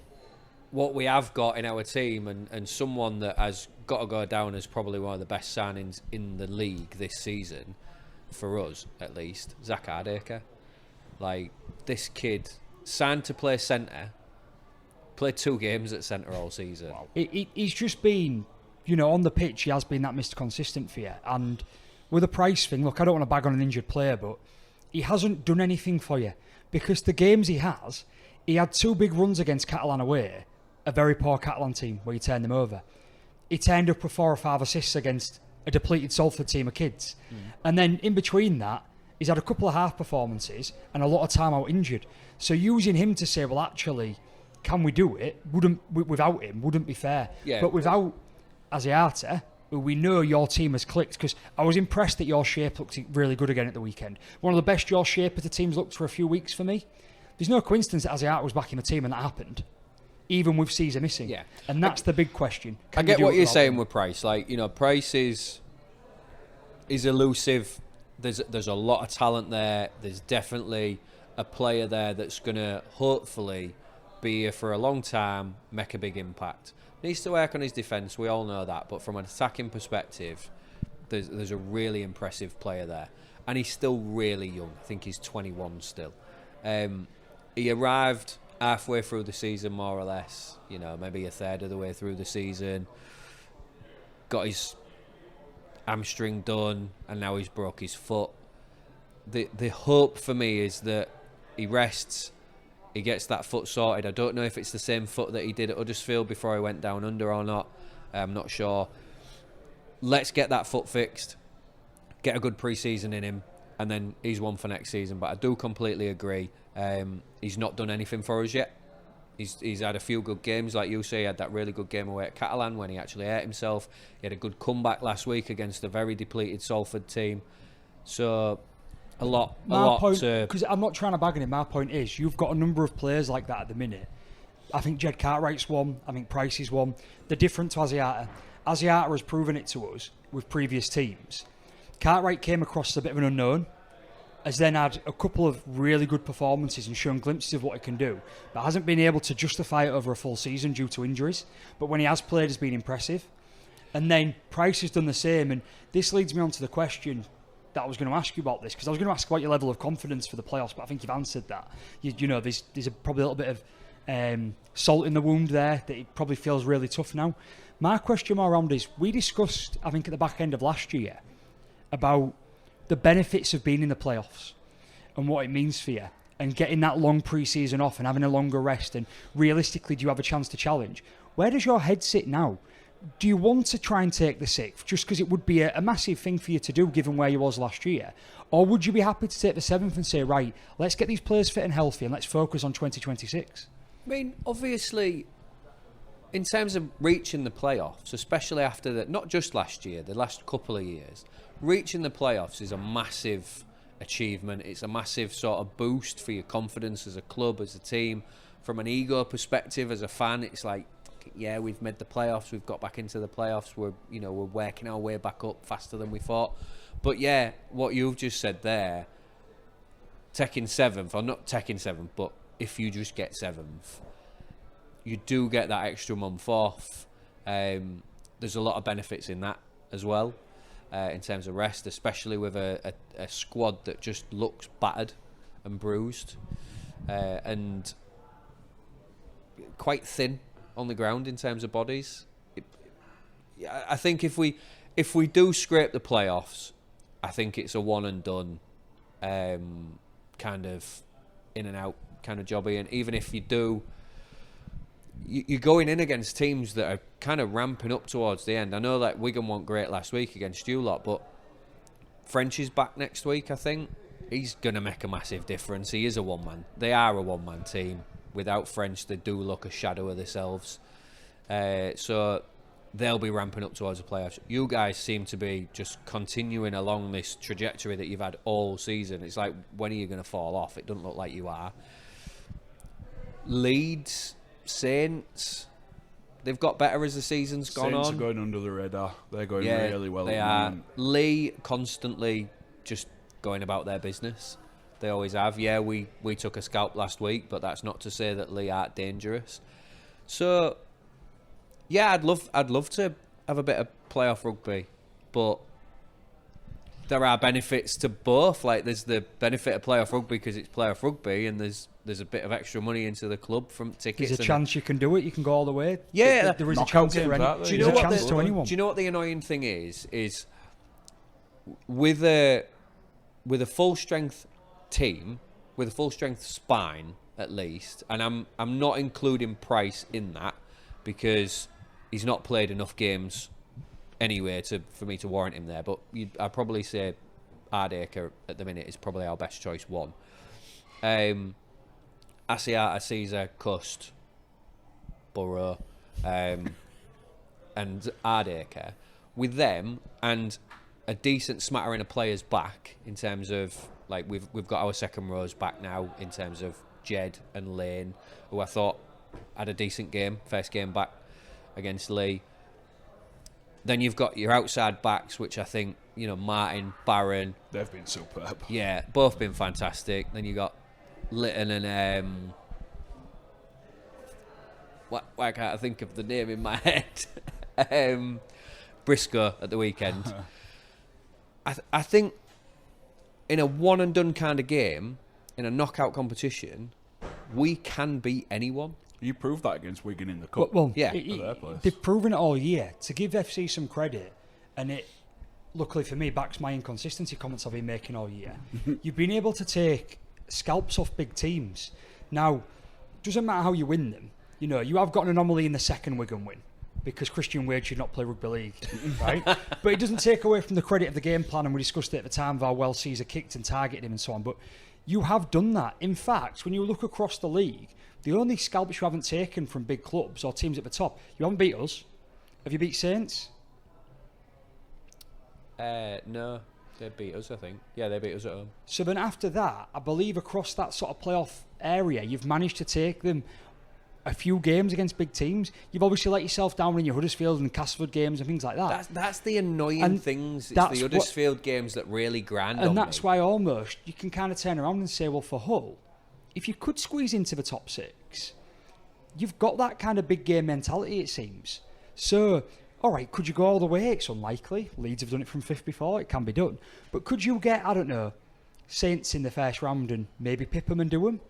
what we have got in our team, and someone that has got to go down as probably one of the best signings in the league this season, for us at least, Zach Hardacre. Like, this kid signed to play centre, played 2 games at centre all season. Wow. He's just been, on the pitch, he has been that Mr. Consistent for you. And with a Price thing, look, I don't want to bag on an injured player, but he hasn't done anything for you. Because the games he had 2 big runs against Catalan away, a very poor Catalan team where he turned them over. He turned up with 4 or 5 assists against a depleted Salford team of kids. And then in between that, he's had a couple of half performances and a lot of time out injured. So using him to say, well, actually, can we do it? Without him wouldn't be fair. Yeah. But without Asiata, we know your team has clicked, because I was impressed that your shape looked really good again at the weekend. One of the best your shape of the teams looked for a few weeks for me. There's no coincidence that Asiata was back in the team and that happened, even with Caesar missing. Yeah. And that's the big question. I get what you're saying with Price. Like, Price is elusive. There's a lot of talent there. There's definitely a player there that's going to hopefully be here for a long time, make a big impact. Needs to work on his defence, we all know that, but from an attacking perspective, there's a really impressive player there. And he's still really young. I think he's 21 still. He arrived halfway through the season, more or less, maybe a third of the way through the season, got his hamstring done, and now he's broke his foot. The hope for me is that he rests, he gets that foot sorted. I don't know if it's the same foot that he did at Huddersfield before he went down under or not. I'm not sure. Let's get that foot fixed, get a good pre-season in him, and then he's one for next season. But I do completely agree. He's not done anything for us yet. He's had a few good games, like you say. He had that really good game away at Catalan when he actually hurt himself. He had a good comeback last week against a very depleted Salford team. So a lot to... Because I'm not trying to bag on him. My point is, you've got a number of players like that at the minute. I think Jed Cartwright's one. I think Price is one. They're different to Asiata. Asiata has proven it to us with previous teams. Cartwright came across as a bit of an unknown, has then had a couple of really good performances and shown glimpses of what he can do, but hasn't been able to justify it over a full season due to injuries. But when he has played, has been impressive. And then Price has done the same. And this leads me on to the question that I was going to ask you about this, because I was going to ask about your level of confidence for the playoffs, but I think you've answered that. There's probably a little bit of salt in the wound there, that it probably feels really tough now. My question more around is, we discussed, I think at the back end of last year, about the benefits of being in the playoffs and what it means for you, and getting that long pre-season off and having a longer rest, and realistically, do you have a chance to challenge? Where does your head sit now? Do you want to try and take the 6th just because it would be a massive thing for you to do given where you was last year? Or would you be happy to take the 7th and say, right, let's get these players fit and healthy and let's focus on 2026? I mean, obviously, in terms of reaching the playoffs, especially after that, not just last year, the last couple of years, reaching the playoffs is a massive achievement. It's a massive sort of boost for your confidence as a club, as a team. From an ego perspective, as a fan, it's like, yeah, we've made the playoffs, we've got back into the playoffs, we're working our way back up faster than we thought. But yeah, what you've just said there, taking 7th, or not taking 7th, but if you just get 7th, you do get that extra month off. There's a lot of benefits in that as well, in terms of rest, especially with a squad that just looks battered and bruised, and quite thin on the ground in terms of bodies. I think if we do scrape the playoffs, I think it's a one and done, kind of in and out kind of jobby. And even if you do, you're going in against teams that are kind of ramping up towards the end. I know that Wigan weren't great last week against you lot, but French is back next week, I think. He's going to make a massive difference. He is a one-man. They are a one-man team. Without French, they do look a shadow of themselves. So they'll be ramping up towards the playoffs. You guys seem to be just continuing along this trajectory that you've had all season. It's like, when are you going to fall off? It doesn't look like you are. Leeds, Saints, they've got better as the season's gone Saints on. are going under the radar. They're going Yeah, really well. they at the are. moment. Leigh constantly just going about their business. They always have. Yeah, we took a scalp last week, but that's not to say that Leigh aren't dangerous. So, yeah, I'd love to have a bit of playoff rugby, but there are benefits to both. Like, there's the benefit of playoff rugby because it's playoff rugby, and there's a bit of extra money into the club from tickets. There's a and chance you can do it. You can go all the way. Yeah, there is a knockout chance games, for aren't there? any. There's a chance to the, anyone. Do you know what the annoying thing is? Is with a full strength team, with a full strength spine at least, and I'm not including Price in that because he's not played enough games anyway for me to warrant him there. But I'd probably say Ardacre at the minute is probably our best choice one. Asiata, Caesar, Cust, Burrow, and Ardacre. With them and a decent smattering of players back in terms of, like, we've got our second rows back now in terms of Jed and Lane, who I thought had a decent game, first game back against Leigh. Then you've got your outside backs, which I think, Martin, Barron. They've been superb. Yeah, both been fantastic. Then you got Litton and why can't I think of the name in my head? Briscoe at the weekend. I think in a one and done kind of game, in a knockout competition, we can beat anyone. You proved that against Wigan in the cup. Well, Yeah. At their place. they've proven it all year. To give FC some credit, and it, luckily for me, backs my inconsistency comments I've been making all year. You've been able to take scalps off big teams. Now, doesn't matter how you win them. You have got an anomaly in the second Wigan win because Christian Wade should not play rugby league, right? But it doesn't take away from the credit of the game plan, and we discussed it at the time of how well Caesar kicked and targeted him and so on. But you have done that. In fact, when you look across the league, the only scalps you haven't taken from big clubs or teams at the top, you haven't beat us. Have you beat Saints? No, they beat us, I think. Yeah, they beat us at home. So then after that, I believe across that sort of playoff area, you've managed to take them a few games against big teams. You've obviously let yourself down in your Huddersfield and Castleford games and things like that. That's the annoying And things. It's that's the Huddersfield games that really grind on And that's me. why almost you can kind of turn around and say, well, for Hull, if you could squeeze into the top six, you've got that kind of big game mentality, it seems. So, all right, could you go all the way? It's unlikely. Leeds have done it from fifth before. It can be done. But could you get, I don't know, Saints in the first round and maybe pip them and do them?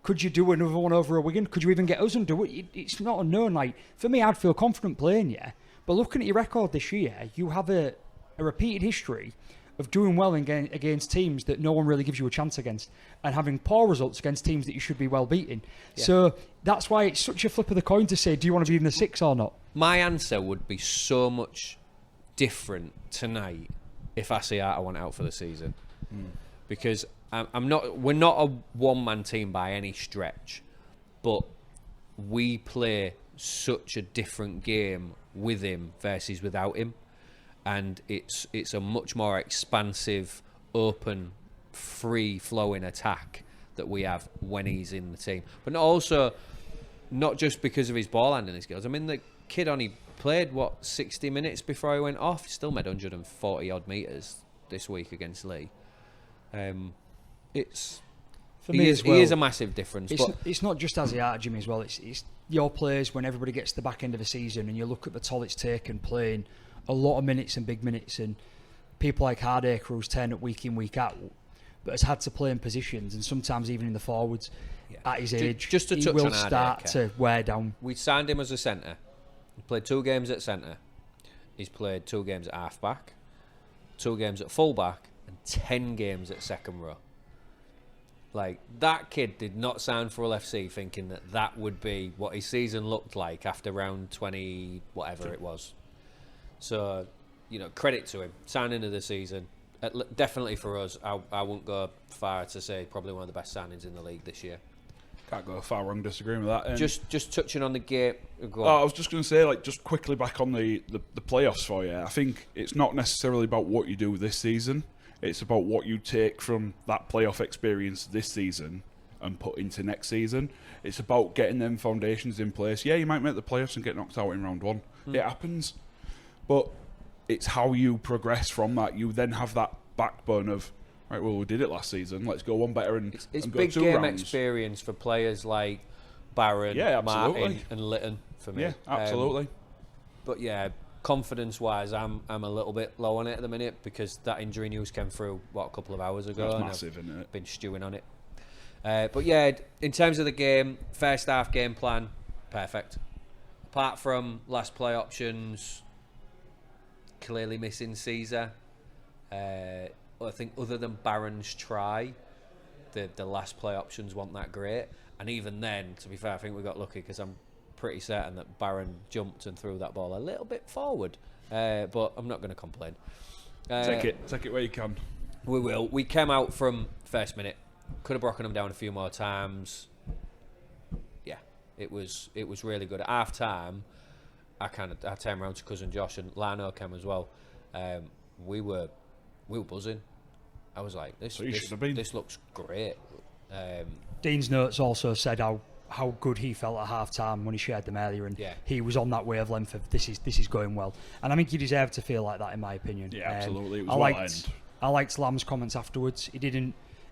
Could you do another one over a Wigan? Could you even get us and do it? It's not unknown. Like, for me, I'd feel confident playing you. But looking at your record this year, you have a repeated history of doing well against teams that no one really gives you a chance against, and having poor results against teams that you should be well beating. Yeah. So that's why it's such a flip of the coin to say, do you want to be in the six or not? My answer would be so much different tonight if Asiata went out for the season. Because we're not a one-man team by any stretch, but we play such a different game with him versus without him. And it's a much more expansive, open, free-flowing attack that we have when he's in the team. But also, not just because of his ball handling skills. I mean, the kid only played, 60 minutes before he went off? He still made 140-odd metres this week against Leigh. It's... For me as well, he is a massive difference. It's not just Asiata, Jimmy, as well. It's your players when everybody gets to the back end of the season and you look at the toll it's taken playing a lot of minutes and big minutes, and people like Hardacre who's turned up week in, week out, but has had to play in positions and sometimes even in the forwards at his age. Just to he touch will on start Hardacre, to wear down. we signed him as a centre. He played 2 games at centre. He's played 2 games at half-back, 2 games at full-back, and 10 games at second row. Like, that kid did not sign for Hull FC thinking that would be what his season looked like after round 20, whatever it was. So, credit to him. Signing of the season. Definitely for us, I wouldn't go far to say probably one of the best signings in the league this year. Can't go far wrong disagreeing with that. And Just touching on the game. Go on. I was just going to say, just quickly back on the playoffs for you. I think it's not necessarily about what you do this season. It's about what you take from that playoff experience this season and put into next season. It's about getting them foundations in place. Yeah, you might make the playoffs and get knocked out in round 1. It happens. But it's how you progress from that. You then have that backbone of, right, well, we did it last season. Let's go one better and It's and go big 2 game rounds. experience for players like Barron, absolutely. Martin and Litton for me. Yeah, absolutely. But yeah, confidence-wise, I'm a little bit low on it at the minute because that injury news came through, a couple of hours ago. That's and massive, isn't it? I've been stewing on it. But yeah, in terms of the game, first half game plan, perfect. Apart from last play options, clearly missing Caesar. I think other than Barron's try, the last play options weren't that great. And even then, to be fair, I think we got lucky because I'm pretty certain that Barron jumped and threw that ball a little bit forward. But I'm not going to complain. Take it where you can. We will. We came out from first minute. Could have broken them down a few more times. Yeah, it was really good. At half time, I turned around to cousin Josh and Lano came as well. We were buzzing. I was like, this looks great. Dean's notes also said how good he felt at half time when he shared them earlier, and he was on that wavelength of this is going well. And I think he deserved to feel like that, in my opinion. Yeah, absolutely. It was I liked Lamb's comments afterwards.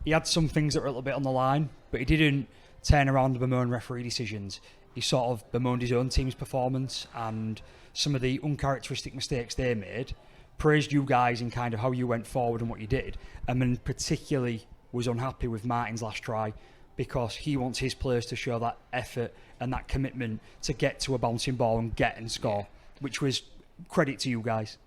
He had some things that were a little bit on the line, but he didn't turn around and bemoan referee decisions. He sort of bemoaned his own team's performance and some of the uncharacteristic mistakes they made, praised you guys in kind of how you went forward and what you did, and then particularly was unhappy with Martin's last try because he wants his players to show that effort and that commitment to get to a bouncing ball and get and score, which was credit to you guys.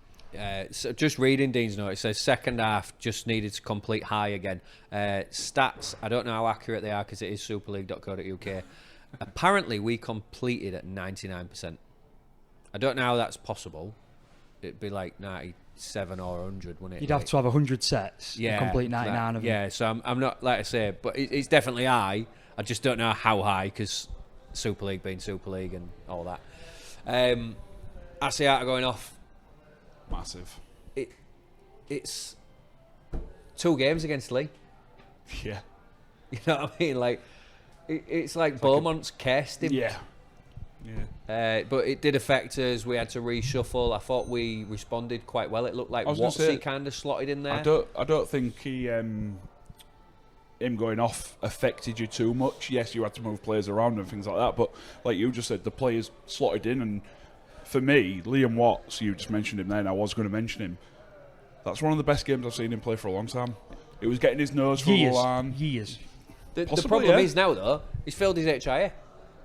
So just reading Dean's note, it says second half just needed to complete high again. Stats, I don't know how accurate they are because it is superleague.co.uk. Apparently we completed at 99%. I don't know how that's possible. It'd be like 97 or 100, wouldn't it? You'd have to have 100 sets to complete 99 of them. Yeah, so I'm not, like I say, but it's definitely high. I just don't know how high because Super League being Super League and all that. Asiata going off. Massive. It's 2 games against Leigh. Yeah. You know what I mean? Like it's like Beaumont's cursed him. Yeah. But it did affect us. We had to reshuffle. I thought we responded quite well. It looked like Watsy kind of slotted in there. I don't think him going off affected you too much. Yes, you had to move players around and things like that, but like you just said, the players slotted in. And for me, Liam Watts, you just mentioned him there, and I was going to mention him. That's one of the best games I've seen him play for a long time. It was getting his nose through the line. Years. The problem is now, though, he's filled his HIA.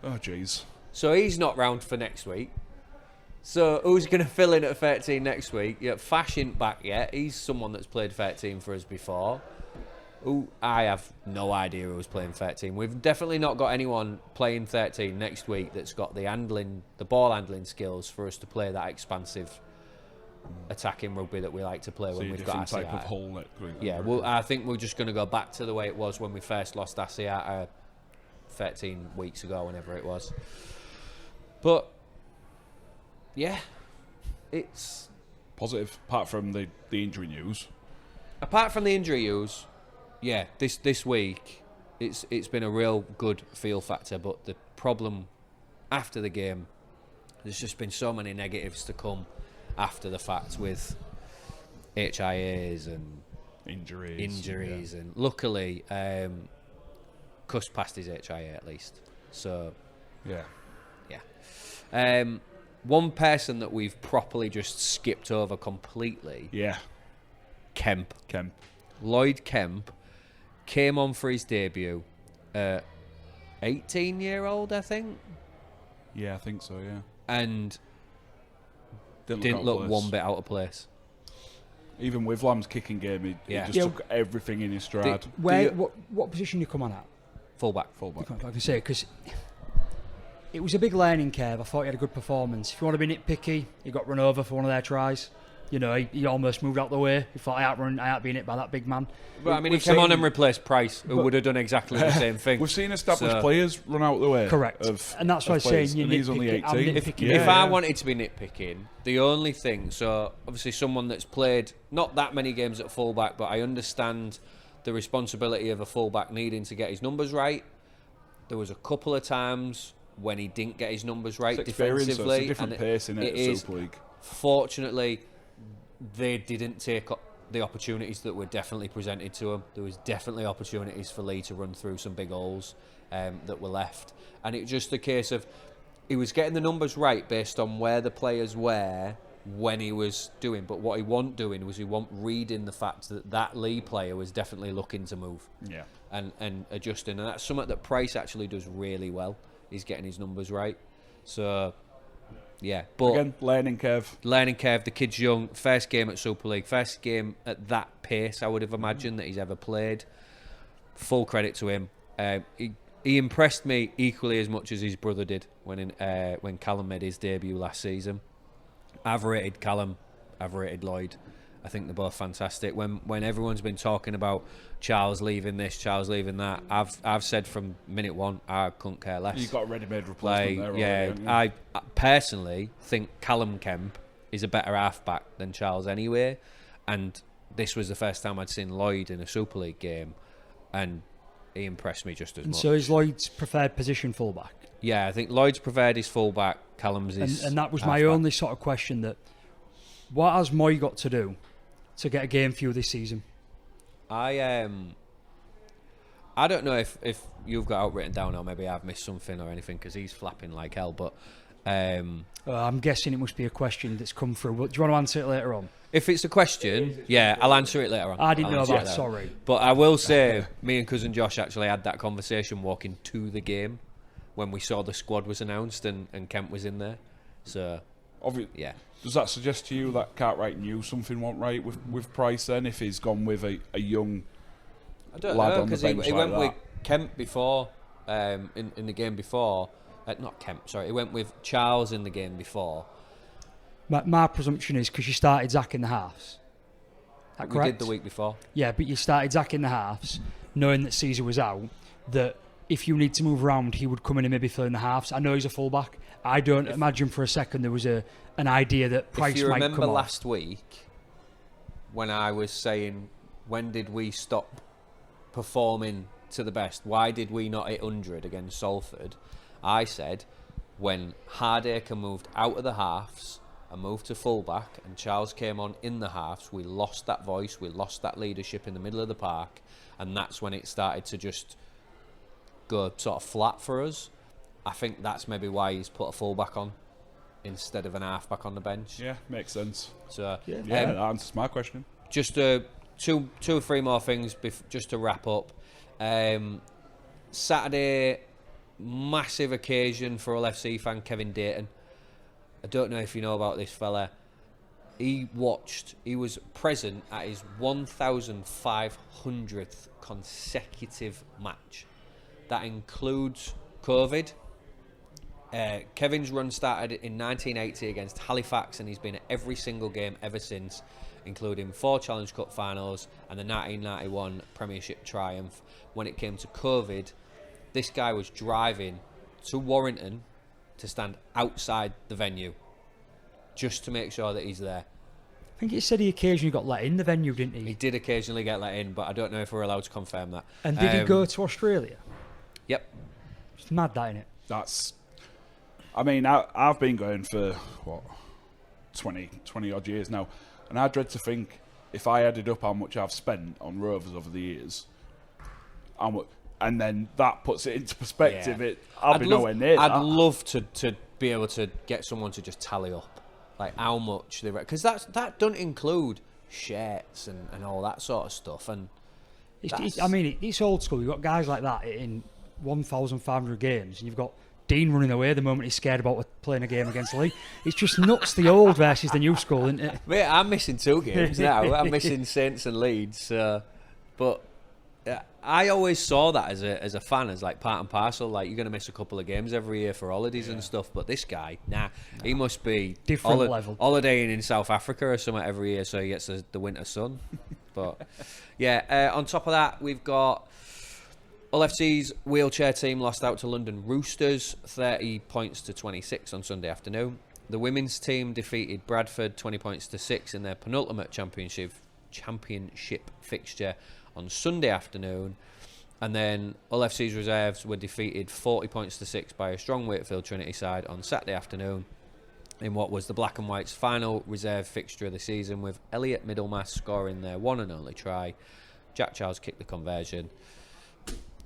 Oh, jeez. So he's not round for next week. So who's going to fill in at 13 next week? Yeah, Fash ain't back yet. He's someone that's played 13 for us before. Who I have no idea who's playing 13. We've definitely not got anyone playing 13 next week that's got the ball handling skills for us to play that expansive attacking rugby that we like to play when we've got Asiata. Type of hull next week. Yeah, well, I think we're just going to go back to the way it was when we first lost Asiata 13 weeks ago, whenever it was. But yeah, it's positive. Apart from the injury news. Apart from the injury news, yeah, this week it's been a real good feel factor. But the problem after the game, there's just been so many negatives to come after the fact with HIAs and injuries, and luckily, Cuss passed his HIA at least. So yeah. One person that we've properly just skipped over completely. Yeah. Kemp. Lloyd Kemp came on for his debut. 18-year-old, I think. Yeah, I think so. Yeah. And didn't look one bit out of place. Even with Lamb's kicking game, he just took everything in his stride. What position you come on at? Fullback. I can say because it was a big learning curve. I thought he had a good performance. If you want to be nitpicky, he got run over for one of their tries. You know, he almost moved out the way. He thought, I ain't being hit by that big man. But I mean, he came on and replaced Price, who would have done exactly the same thing. We've seen established players run out the way. Correct. And that's why I'm saying he's only 18. If I wanted to be nitpicking, the only thing, so obviously someone that's played not that many games at fullback, but I understand the responsibility of a fullback needing to get his numbers right. There was a couple of times when he didn't get his numbers right defensively. It's a different pace in it Super League. Fortunately, they didn't take the opportunities that were definitely presented to him. There was definitely opportunities for Leigh to run through some big holes that were left. And it was just a case of he was getting the numbers right based on where the players were when he was doing. But what he wasn't doing was he wasn't reading the fact that Leigh player was definitely looking to move. Yeah. And adjusting. And that's something that Price actually does really well. He's getting his numbers right. So, yeah. But again, learning curve. The kid's young. First game at Super League. First game at that pace, I would have imagined, that he's ever played. Full credit to him. He impressed me equally as much as his brother did when Callum made his debut last season. I've rated Callum. I've rated Lloyd. I think they're both fantastic. When everyone's been talking about Charles leaving this, Charles leaving that, I've said from minute one, I couldn't care less. You've got a ready-made replacement there. Yeah, already, I personally think Callum Kemp is a better halfback than Charles anyway. And this was the first time I'd seen Lloyd in a Super League game, and he impressed me just as much. So is Lloyd's preferred position fullback? Yeah, I think Lloyd's preferred his fullback, Callum's his and that was halfback. my only sort of question, that what has Moy got to do to get a game for you this season? I don't know if you've got out written down, or maybe I've missed something or anything, because he's flapping like hell, but I'm guessing it must be a question that's come through. Do you want to answer it later on? if it's a question, yeah, I'll answer it later on. I didn't I'll know answer it that, later. sorry. But I will say, me and cousin Josh actually had that conversation walking to the game when we saw the squad was announced and Kemp was in there. So, yeah. Does that suggest to you that Cartwright knew something wasn't right with Price then, if he's gone with a young I don't lad know, on the because bench he like went that? with Kemp before, in the game before. Not Kemp, sorry. He went with Charles in the game before. My presumption is because you started Zach in the halves. That We correct? did the week before. Yeah, but you started Zach in the halves, knowing that Caesar was out, that if you need to move around, he would come in and maybe fill in the halves. I know he's a fullback. I don't imagine for a second there was an idea that Price If you might remember come last week, when I was saying, when did we stop performing to the best? Why did we not hit 100 against Salford? I said, when Hardacre moved out of the halves and moved to fullback and Charles came on in the halves, we lost that voice, we lost that leadership in the middle of the park, and that's when it started to just go sort of flat for us. I think that's maybe why he's put a fullback on instead of an halfback on the bench. Yeah, makes sense. So Yeah, that answers my question. just two or three more things just to wrap up. Saturday, massive occasion for Hull FC fan Kevin Dayton. I don't know if you know about this fella. He was present at his 1,500th consecutive match. That includes COVID. Kevin's run started in 1980 against Halifax, and he's been at every single game ever since, including 4 Challenge Cup finals and the 1991 Premiership triumph. When it came to COVID, this guy was driving to Warrington to stand outside the venue just to make sure that he's there. I think he said he occasionally got let in the venue, didn't he? He did occasionally get let in, but I don't know if we're allowed to confirm that. And did he go to Australia? Yep. It's mad, that, innit? I've been going for, 20 odd years now, and I dread to think if I added up how much I've spent on Rovers over the years, and then that puts it into perspective, Yeah. I'd be nowhere near that. I'd love to be able to get someone to just tally up like how much they, because that don't include shirts and all that sort of stuff. And it's old school. You've got guys like that in 1,500 games, and you've got Dean running away the moment he's scared about playing a game against Leigh. It's just nuts, the old versus the new school, isn't it? Mate, I'm missing 2 games now. I'm missing Saints and Leeds. But I always saw that as a fan, as like part and parcel. Like, you're going to miss a couple of games every year for holidays and stuff. But this guy, he must be different level. Holidaying in South Africa or something every year, so he gets the winter sun. But yeah, on top of that, we've got Hull FC's wheelchair team lost out to London Roosters, 30 points to 26 on Sunday afternoon. The women's team defeated Bradford 20 points to 6 in their penultimate championship fixture on Sunday afternoon. And then Hull FC's reserves were defeated 40 points to 6 by a strong Wakefield Trinity side on Saturday afternoon in what was the Black and White's final reserve fixture of the season, with Elliot Middlemass scoring their one and only try. Jack Charles kicked the conversion.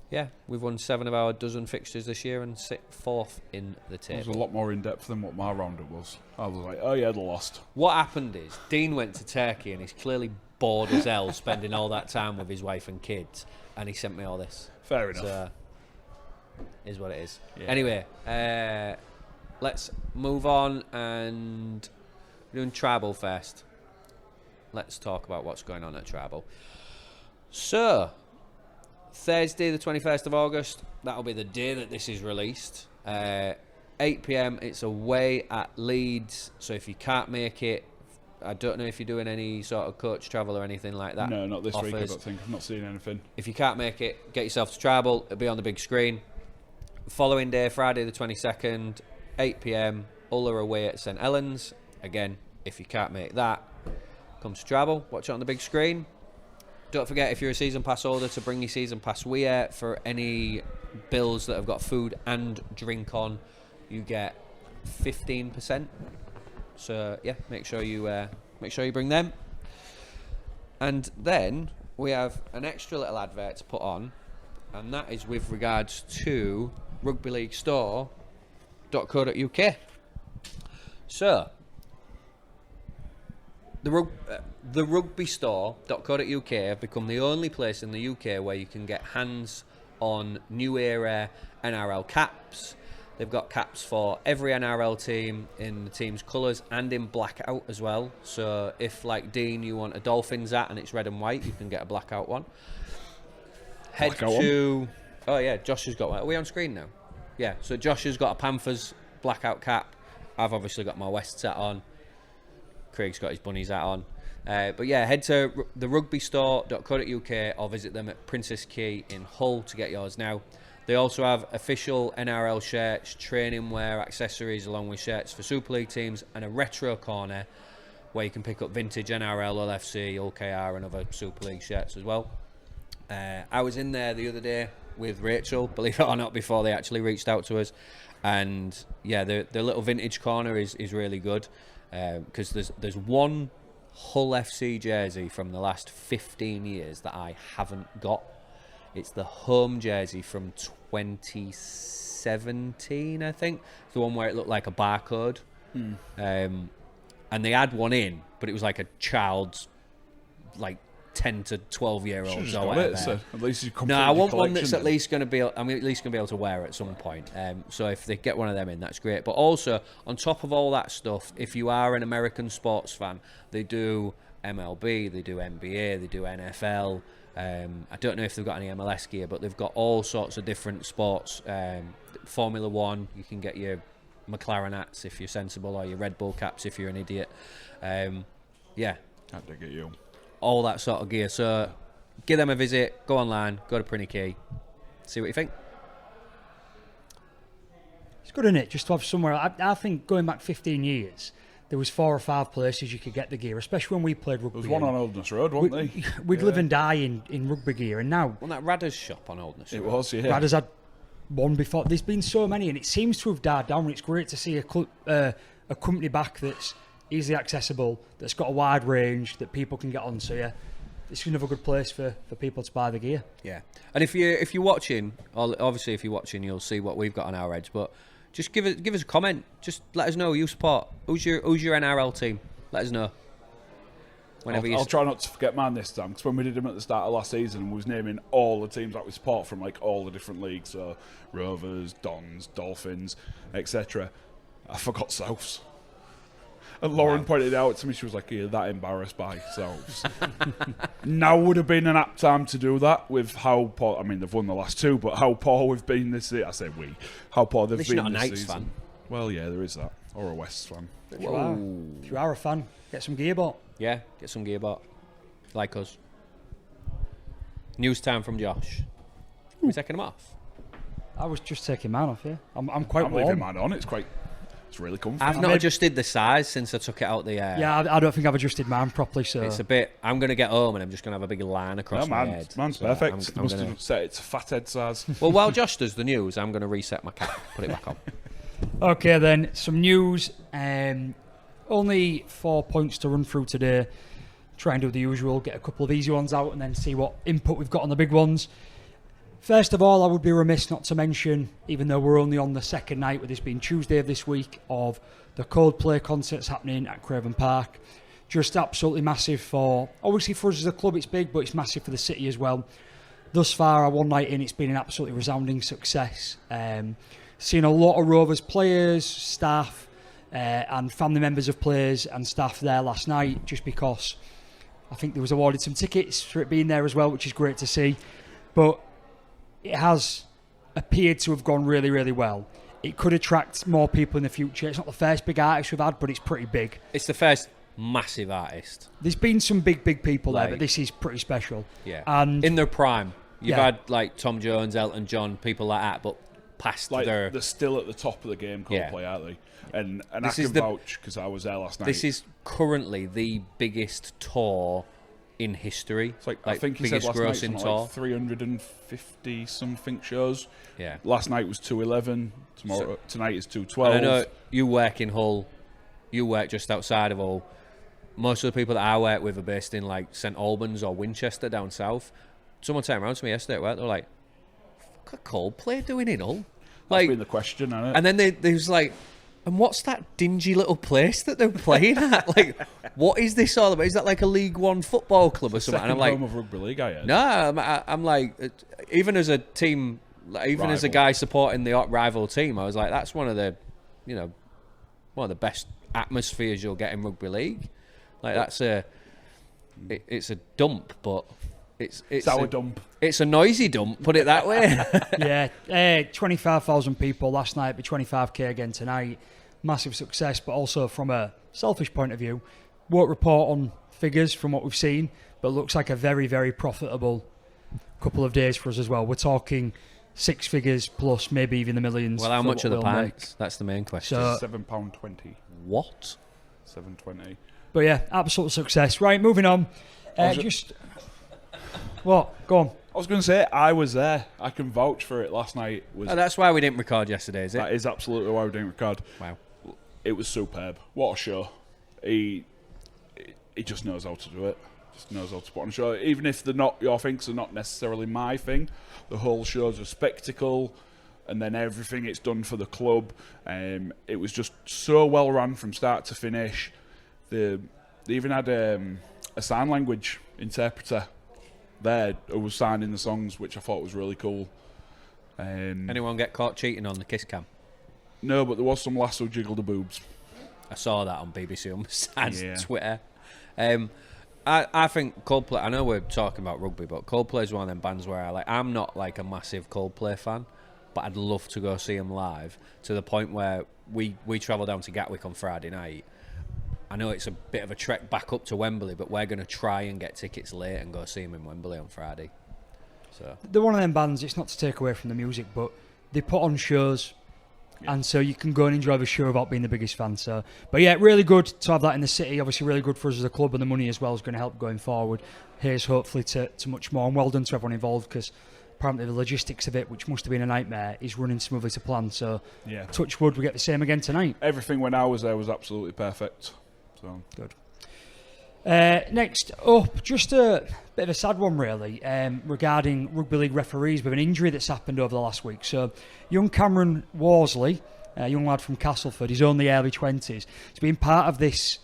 Yeah, we've won 7 of our dozen fixtures this year and sit 4th in the table. It was a lot more in depth than what my roundup was. I was like, oh yeah, they lost. What happened is Dean went to Turkey and he's clearly bored as hell spending all that time with his wife and kids, and he sent me all this. Fair enough. So, is what it is. Yeah. Anyway, let's move on, and we're doing Tribal first. Let's talk about what's going on at Tribal. So, Thursday the 21st of August, that'll be the day that this is released. 8 p.m, it's away at Leeds, so if you can't make it, I don't know if you're doing any sort of coach travel or anything like that. No, not this week, I don't think. I've not seen anything. If you can't make it, get yourself to Tribal, it'll be on the big screen. Following day, Friday the 22nd, 8 p.m, Hull are away at St Helens. Again, if you can't make that, come to Tribal, watch it on the big screen. Don't forget, if you're a season pass holder, to bring your season pass wear. For any bills that have got food and drink on, you get 15%. So yeah, make sure you bring them. And then we have an extra little advert to put on, and that is with regards to rugbyleaguestore.co.uk. So the rugbystore.co.uk have become the only place in the UK where you can get hands on new era NRL caps. They've got caps for every NRL team in the team's colours and in blackout as well. So if, like Dean, you want a Dolphins hat and it's red and white, you can get a blackout one. Oh yeah, Josh has got one. Are we on screen now? Yeah, so Josh has got a Panthers blackout cap. I've obviously got my Wests hat on. Craig's got his Bunnies hat on. But yeah, head to the rugbystore.co.uk or visit them at Princess Quay in Hull to get yours now. They also have official NRL shirts, training wear, accessories, along with shirts for Super League teams, and a retro corner where you can pick up vintage NRL, LFC, OKR and other Super League shirts as well. I was in there the other day with Rachel, believe it or not, before they actually reached out to us. And yeah, the little vintage corner is really good. Because there's one Hull FC jersey from the last 15 years that I haven't got. It's the home jersey from 2017, I think. The one where it looked like a barcode. And they had one in, but it was like a child's, like 10 to 12 year olds or whatever. So at least you No, I want one that's at least going to be. I'm at least going to be able to wear at some point. So if they get one of them in, that's great. But also, on top of all that stuff, if you are an American sports fan, they do MLB, they do NBA, they do NFL. I don't know if they've got any MLS gear, but they've got all sorts of different sports. Formula One, you can get your McLaren hats if you're sensible, or your Red Bull caps if you're an idiot. Yeah. Can't dig at you. All that sort of gear. So give them a visit, go online, go to Prinny Key, see what you think. It's good, isn't it? Just to have somewhere. I think going back 15 years, there was 4 or 5 places you could get the gear, especially when we played rugby. There was one on Oldness Road, wasn't there? We'd live and die in rugby gear, and now... Wasn't that Radder's shop on Oldness Road? It was, yeah. Radder's had one before. There's been so many, and it seems to have died down. It's great to see a company back that's easily accessible, that's got a wide range that people can get on. So yeah, it's another good place for people to buy the gear. Yeah, and if you're watching, obviously if you're watching, you'll see what we've got on our edge. But just give us a comment. Just let us know who you support. Who's your NRL team? Let us know. I'll try not to forget mine this time, because when we did them at the start of last season, we was naming all the teams that we support from like all the different leagues, so Rovers, Dons, Dolphins, etc. I forgot Souths. And Lauren pointed it out to me, she was like, "You're that embarrassed by Souths." Now would have been an apt time to do that with how poor, I mean, they've won the last 2, but how poor we've been this season. I say we. How poor they've been not a this Knights season. fan. Well, yeah, there is that. Or a Wests fan. If you are a fan, get some gear bought. Yeah, get some gear bought. Like us. News time from Josh. Are we taking them off? I was just taking mine off, yeah. I'm quite I'm warm. leaving mine on. It's quite It's really comfy. I've not adjusted the size since I took it out the air. Yeah, I don't think I've adjusted mine properly. So It's a bit. I'm going to get home and I'm just going to have a big line across my head. Mine's So perfect. I'm Must gonna- have set it to fat head size. Well, while Josh does the news, I'm going to reset my cap, put it back on. Okay, then some news. Only 4 points to run through today. Try and do the usual, get a couple of easy ones out, and then see what input we've got on the big ones. First of all, I would be remiss not to mention, even though we're only on the second night, with this being Tuesday of this week, of the Coldplay concerts happening at Craven Park. Just absolutely massive obviously for us as a club it's big, but it's massive for the city as well. Thus far, our one night in, it's been an absolutely resounding success. Seen a lot of Rovers players, staff, and family members of players and staff there last night, just because I think there was awarded some tickets for it being there as well, which is great to see. But it has appeared to have gone really, really well. It could attract more people in the future. It's not the first big artist we've had, but it's pretty big. It's the first massive artist. There's been some big people there, Like- but this is pretty special. Yeah. And in their prime. You've Yeah. had like Tom Jones, Elton John, people like that, but past Like their. they're still at the top of the game, Coldplay, Yeah. aren't they? And I This can is the- vouch because I was there last night. This is currently the biggest tour in history. It's like I think he said biggest last night grossing something tour. like 350 something shows. Yeah. Last night was 211. Tonight is 212. And I know you work in Hull. You work just outside of Hull. Most of the people that I work with are based in like St Albans or Winchester down south. Someone turned around to me yesterday at work. They were like, "Fuck, a Coldplay doing it all?" That's Like, been the question, hasn't it? and then they was like, "And what's that dingy little place that they're playing at? Like, what is this all about? Is that like a League One football club or something?" And Second I'm like, home of rugby league, I heard. "No, I'm like, even as a team, like, even as a Rival. guy supporting the rival team, I was like, that's one of the, one of the best atmospheres you'll get in rugby league. Like that's it's a dump, but it's our a dump. It's a noisy dump. Put it that way." yeah, 25,000 people last night, be 25k again tonight. Massive success, but also from a selfish point of view, won't report on figures from what we've seen, but looks like a very, very profitable couple of days for us as well. We're talking 6 figures plus, maybe even the millions. Well, how for much what are the we'll make. pints? That's the main question. So- £7.20. What? £7.20. But yeah, absolute success. Right, moving on. What? Go on. I was going to say I was there. I can vouch for it. Last night was. Oh, that's why we didn't record yesterday, is it? That is absolutely why we didn't record. Wow. It was superb. What a show. He just knows how to do it. Just knows how to put on a show. Even if they're not your things are not necessarily my thing, the whole show's a spectacle, and then everything it's done for the club. It was just so well run from start to finish. They even had a sign language interpreter there who was signing the songs, which I thought was really cool. Anyone get caught cheating on the kiss cam? No, but there was some lass who jiggled the boobs. I saw that on BBC Unside's Yeah. Twitter. I think Coldplay. I know we're talking about rugby, but Coldplay is one of them bands where I'm not like a massive Coldplay fan, but I'd love to go see them live. To the point where we travel down to Gatwick on Friday night. I know it's a bit of a trek back up to Wembley, but we're going to try and get tickets late and go see them in Wembley on Friday. So They're one of them bands, it's not to take away from the music, but they put on shows, and so you can go and enjoy the show without being the biggest fan. So, but yeah, really good to have that in the city. Obviously, really good for us as a club, and the money as well is going to help going forward. Here's hopefully to much more, and well done to everyone involved, because apparently the logistics of it, which must have been a nightmare, is running smoothly to plan. So, Yeah. touch wood, we get the same again tonight. Everything when I was there was absolutely perfect. So Good. Next up, just a bit of a sad one really, regarding rugby league referees with an injury that's happened over the last week. So, young Cameron Worsley, a young lad from Castleford, he's only early 20s. He's been part of this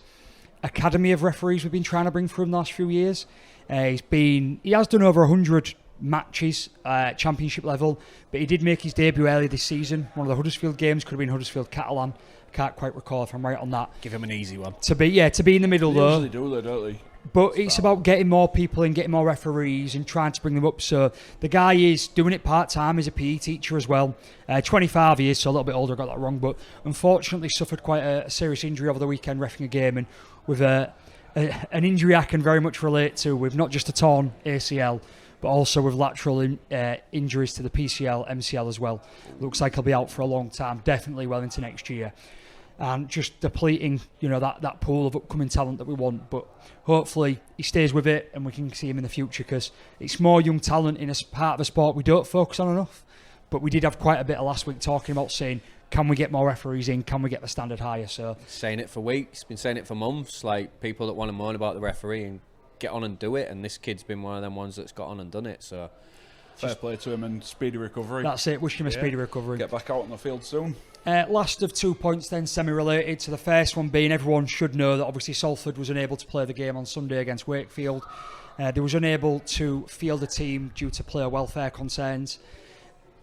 academy of referees we've been trying to bring through in the last few years. He has done over 100 matches, championship level, but he did make his debut early this season. One of the Huddersfield games, could have been Huddersfield Catalan. Can't quite recall if I'm right on that. give him an easy one. To be in the middle they though. usually do that, don't they? But it's about getting more people in, getting more referees and trying to bring them up. So the guy is doing it part-time. He's a PE teacher as well. 25 years, so a little bit older, I got that wrong. But unfortunately suffered quite a serious injury over the weekend reffing a game. And with an injury I can very much relate to, with not just a torn ACL, but also with lateral injuries to the PCL, MCL as well. Looks like he'll be out for a long time, definitely well into next year. and just depleting, that pool of upcoming talent that we want. But hopefully he stays with it and we can see him in the future, because it's more young talent in a part of a sport we don't focus on enough. But we did have quite a bit of last week talking about saying, can we get more referees in? Can we get the standard higher? So saying it for weeks, been saying it for months. Like, people that want to moan about the refereeing, get on and do it. And this kid's been one of them ones that's got on and done it. So fair play to him and speedy recovery. That's it. Wish him a speedy recovery. Get back out on the field soon. Last of 2 points then, semi-related to the first one being, everyone should know that obviously Salford was unable to play the game on Sunday against Wakefield. They was unable to field a team due to player welfare concerns.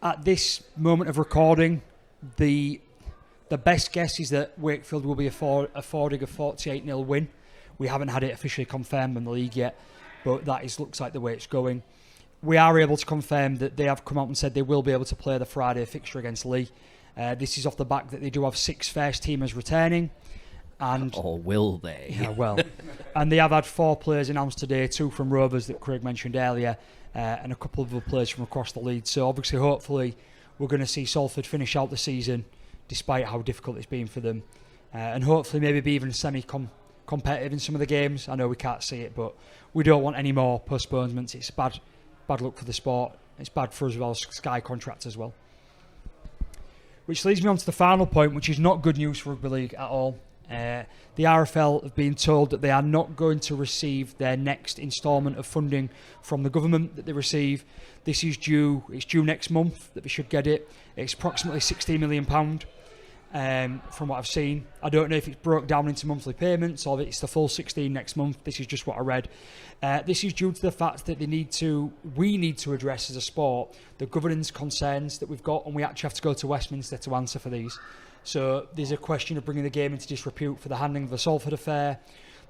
At this moment of recording, the best guess is that Wakefield will be affording a 48-0 win. We haven't had it officially confirmed in the league yet, but that looks like the way it's going. We are able to confirm that they have come out and said they will be able to play the Friday fixture against Leigh. This is off the back that they do have 6 first teamers returning. Or will they? Yeah, well. And they have had 4 players announced today, 2 from Rovers that Craig mentioned earlier, and a couple of other players from across the league. So obviously, hopefully, we're going to see Salford finish out the season, despite how difficult it's been for them. And hopefully maybe be even semi-competitive in some of the games. I know we can't see it, but we don't want any more postponements. It's bad luck for the sport. It's bad for us with our Sky contracts as well. Which leads me on to the final point, which is not good news for Rugby League at all. The RFL have been told that they are not going to receive their next instalment of funding from the government that they receive. This is due. It's due next month that they should get it. It's approximately £16 million from what I've seen. I don't know if it's broke down into monthly payments or if it's the full 16 next month. This is just what I read. This is due to the fact that we need to address as a sport the governance concerns that we've got, and we actually have to go to Westminster to answer for these. So there's a question of bringing the game into disrepute for the handling of the Salford affair.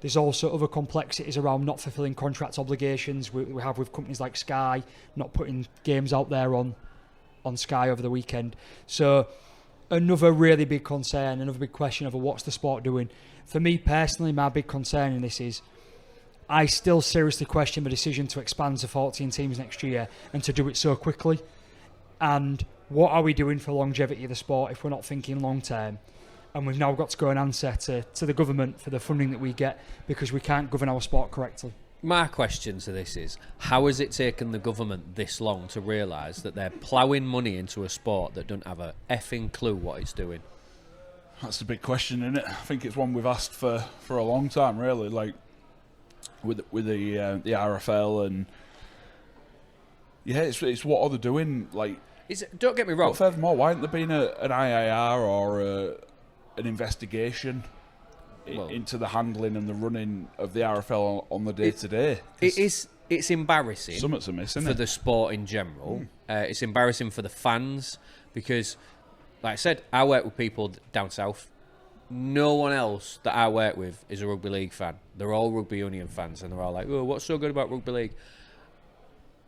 There's also other complexities around not fulfilling contract obligations we have with companies like Sky, not putting games out there on Sky over the weekend. So another really big concern, another big question over what's the sport doing. For me personally, my big concern in this is I still seriously question the decision to expand to 14 teams next year and to do it so quickly. And what are we doing for longevity of the sport if we're not thinking long term? And we've now got to go and answer to the government for the funding that we get because we can't govern our sport correctly. My question to this is, how has it taken the government this long to realise that they're ploughing money into a sport that don't have a effing clue what it's doing? That's the big question, isn't it? I think it's one we've asked for a long time, really. Like with the RFL and it's what are they doing? Like, don't get me wrong. But furthermore, why hasn't there been an IIR or an investigation into the handling and the running of the RFL on the day-to-day? It's embarrassing. Something's amiss, isn't for it? the sport in general. It's embarrassing for the fans because, like I said, I work with people down south. No one else that I work with is a rugby league fan. They're all rugby union fans, and they're all like, "Oh, what's so good about rugby league?"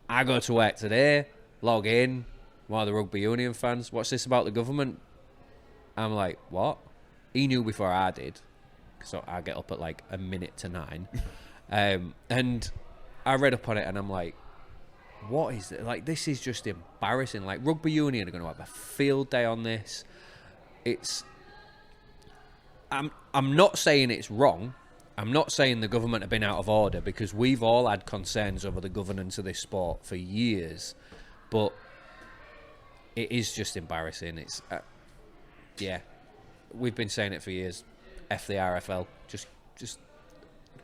I go to work today, log in, one of the rugby union fans. What's this about the government? I'm like, what? He knew before I did, so I get up at like 9:01, and I read up on it, and I'm like, what is it? Like, this is just embarrassing. Like, rugby union are going to have a field day on this. I'm not saying it's wrong. I'm not saying the government have been out of order, because we've all had concerns over the governance of this sport for years, but it is just embarrassing. It's we've been saying it for years. F the RFL. Just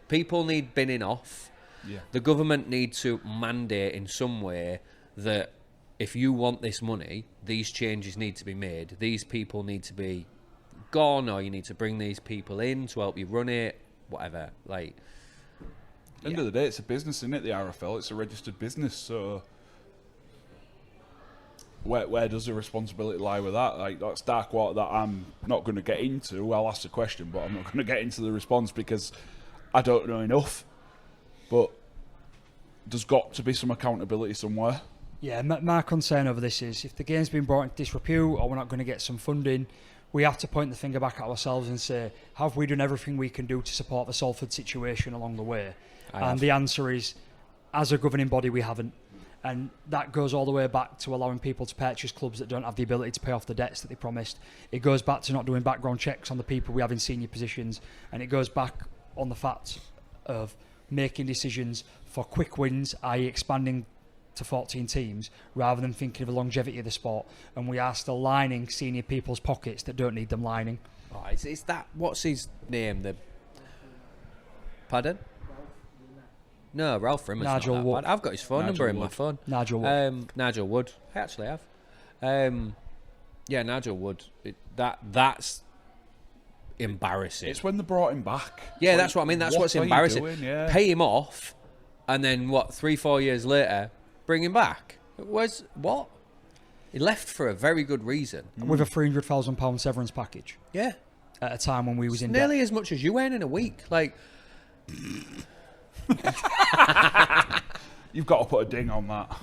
people need binning off. Yeah. The government need to mandate in some way that if you want this money, these changes need to be made. These people need to be gone, or you need to bring these people in to help you run it, whatever. Like, end of the day, it's a business, isn't it? The RFL, it's a registered business. So where does the responsibility lie with that? Like, that's dark water that I'm not going to get into. I'll ask the question, but I'm not going to get into the response because I don't know enough. But there's got to be some accountability somewhere. Yeah, my concern over this is if the game's been brought into disrepute or we're not going to get some funding, we have to point the finger back at ourselves and say, have we done everything we can do to support the Salford situation along the way? And the answer is, as a governing body, we haven't. And that goes all the way back to allowing people to purchase clubs that don't have the ability to pay off the debts that they promised. It goes back to not doing background checks on the people we have in senior positions. And it goes back on the fact of making decisions for quick wins, i.e. expanding to 14 teams, rather than thinking of the longevity of the sport. And we are still lining senior people's pockets that don't need them lining. Oh, is that, what's his name? Pardon? No, Ralph Rimmer's Nigel not that Wood. bad. I've got his phone number in my phone. Nigel Wood. Nigel Wood. I actually have. Yeah, Nigel Wood. That's embarrassing. It's when they brought him back. Yeah, Like, that's what I mean. That's what what's are you embarrassing. doing? Yeah. Pay him off, and then 3-4 years later, bring him back. It was what? He left for a very good reason. With a £300,000 severance package. Yeah, At a time when we was in nearly debt. as much as you earn in a week. Like, You've got to put a ding on that.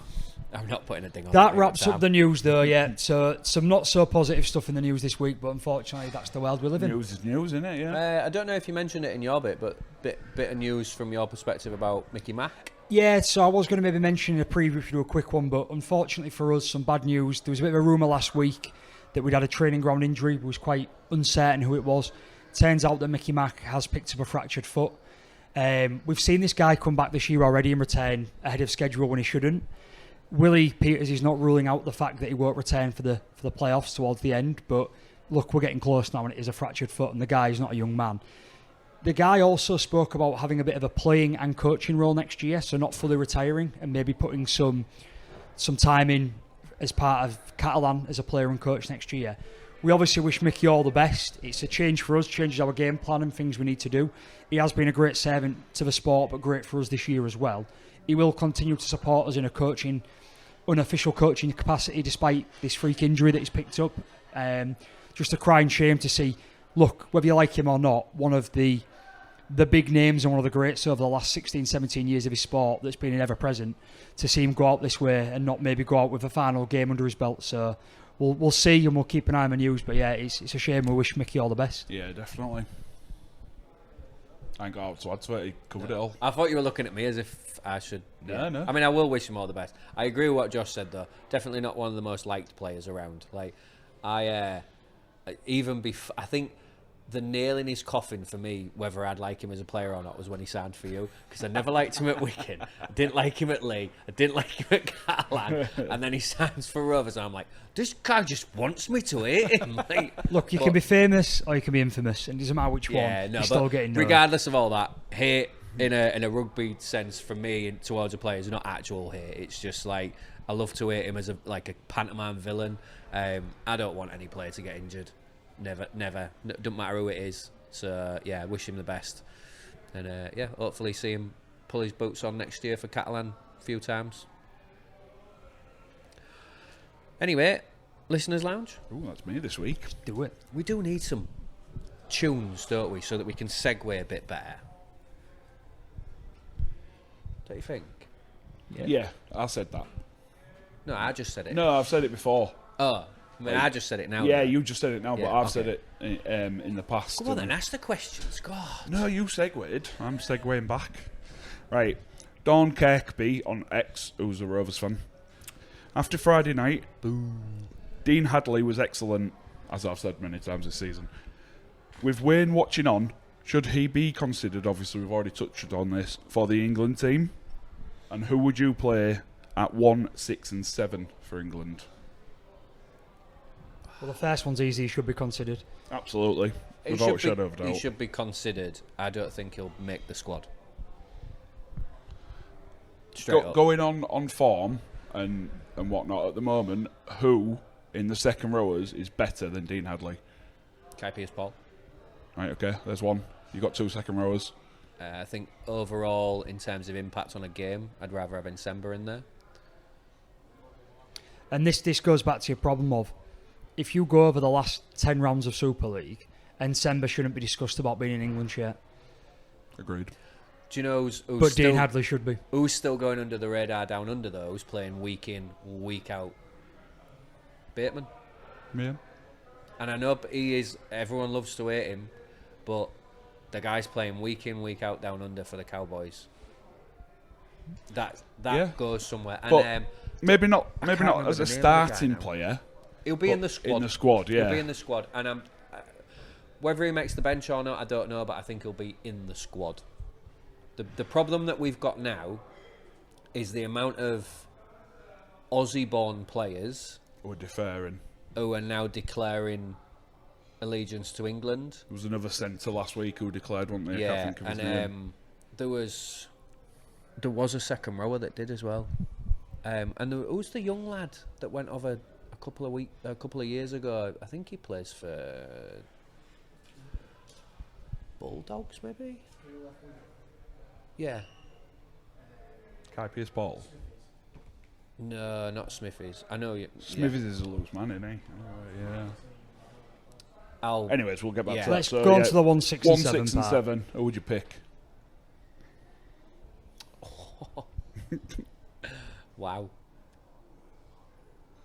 I'm not putting a ding on That wraps up the news, though, yeah. So, some not so positive stuff in the news this week, but unfortunately, that's the world we live in. News is news, isn't it? Yeah. I don't know if you mentioned it in your bit, but bit of news from your perspective about Mickey Mack. Yeah, so I was going to maybe mention in a preview to do a quick one, but unfortunately for us, some bad news. There was a bit of a rumour last week that we'd had a training ground injury. We was quite uncertain who it was. Turns out that Mickey Mack has picked up a fractured foot. We've seen this guy come back this year already and return ahead of schedule when he shouldn't. Willie Peters is not ruling out the fact that he won't return for the playoffs towards the end, but look, we're getting close now and it is a fractured foot and the guy is not a young man. The guy also spoke about having a bit of a playing and coaching role next year, so not fully retiring and maybe putting some time in as part of Catalan as a player and coach next year. We obviously wish Mickey all the best. It's a change for us, changes our game plan and things we need to do. He has been a great servant to the sport, but great for us this year as well. He will continue to support us in a unofficial coaching capacity despite this freak injury that he's picked up. Just a crying shame to see, look, whether you like him or not, one of the big names and one of the greats over the last 16, 17 years of his sport that's been ever present, to see him go out this way and not maybe go out with a final game under his belt. So we'll see and we'll keep an eye on the news. But yeah, it's a shame. We wish Mickey all the best. Yeah, definitely. I ain't got out to add to it. He covered it all. I thought you were looking at me as if I should. No. I mean, I will wish him all the best. I agree with what Josh said, though. Definitely not one of the most liked players around. Like, I think the nail in his coffin for me, whether I'd like him as a player or not, was when he signed for you. Because I never liked him at Wigan. I didn't like him at Leigh. I didn't like him at Catalan. And then he signs for Rovers, and I'm like, this guy just wants me to hate him. Like, Look, you can be famous or you can be infamous, and it doesn't matter which one. You're still getting known. Regardless of all that, hate in a rugby sense for me towards a player is not actual hate. It's just like, I love to hate him as a pantomime villain. I don't want any player to get injured. Never. Don't matter who it is. So yeah, wish him the best. And hopefully see him pull his boots on next year for Catalan a few times. Anyway, Listeners Lounge. Ooh, that's me this week. Do it. We do need some tunes, don't we, so that we can segue a bit better. Don't you think? Yeah, I said that. No, I just said it. No, I've said it before. Oh, I mean, I just said it now. Yeah, then. you just said it now, Yeah, but I've okay. said it in the past. Come on then, ask the questions. God. No, you segued. I'm segueing back. Right. Dawn Kirkby on X, who's a Rovers fan. After Friday night, Dean Hadley was excellent, as I've said many times this season. With Wayne watching on, should he be considered, obviously we've already touched on this, for the England team? And who would you play at 1, 6 and 7 for England? Well, the first one's easy. He should be considered. Absolutely. Without a shadow of a doubt. He should be considered. I don't think he'll make the squad. Straight up. Going on form and whatnot at the moment, who in the second rowers is better than Dean Hadley? Kai Pearce-Paul. Right, okay, there's one. You got 2 second rowers. I think overall, in terms of impact on a game, I'd rather have Ensemba in there. And this goes back to your problem of, if you go over the last 10 rounds of Super League, Ensemba shouldn't be discussed about being in England shirt. Agreed. Do you know who's But still, Dean Hadley should be. who's still going under the radar down under, though? Who's playing week in, week out? Bateman. Yeah. And I know everyone loves to hate him, but the guy's playing week in, week out down under for the Cowboys. that Yeah. goes somewhere. And But maybe not can't as remember a the name of the guy starting now. player. he'll be but in the squad. In the squad, yeah. He'll be in the squad, and whether he makes the bench or not, I don't know. But I think he'll be in the squad. The problem that we've got now is the amount of Aussie-born players Or deferring. who are now declaring allegiance to England. There was another centre last week who declared, wasn't there? I Yeah, can't think of his and name. there was a second rower that did as well. Who's the young lad that went over a couple of years ago? I think he plays for Bulldogs, maybe. Yeah. Kai Pearce-Paul. No, not Smithies. I know you. Smithies is a loose man, isn't he? Yeah. Anyways, we'll get back Yeah. to that. Let's So, go on yeah, to the 1, 6 and 1, 7 6 and part. 7. Who would you pick? Wow.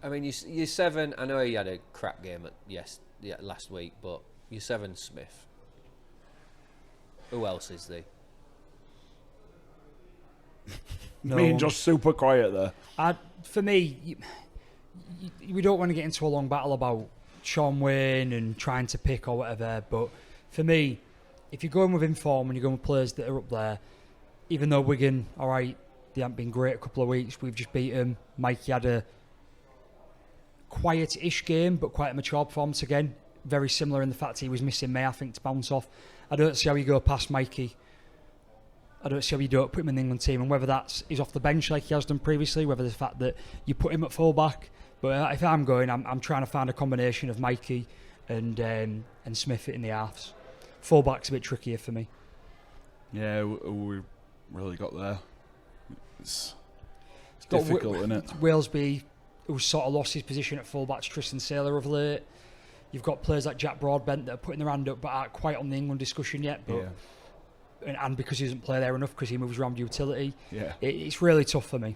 I mean, you 7. I know he had a crap game last week, but you 7 Smith. Who else is there? No Me and one. just super quiet there. For me, we don't want to get into a long battle about Sean Wayne and trying to pick or whatever, but for me, if you're going with inform and you're going with players that are up there, even though Wigan, all right, they haven't been great a couple of weeks, we've just beat them. Mikey had a quiet-ish game, but quite a mature performance again. Very similar in the fact he was missing May, I think, to bounce off. I don't see how you go past Mikey. I don't see how you don't put him in the England team, and whether that's he's off the bench like he has done previously, whether the fact that you put him at full-back. But if I'm going, I'm trying to find a combination of Mikey and Smith in the halves. Full-back's a bit trickier for me. Yeah, we really got there. It's got difficult, isn't it? Walesby, who's sort of lost his position at full-back, to Tristan Saylor of late. You've got players like Jack Broadbent that are putting their hand up but aren't quite on the England discussion yet. But and because he doesn't play there enough because he moves around utility, it's really tough for me.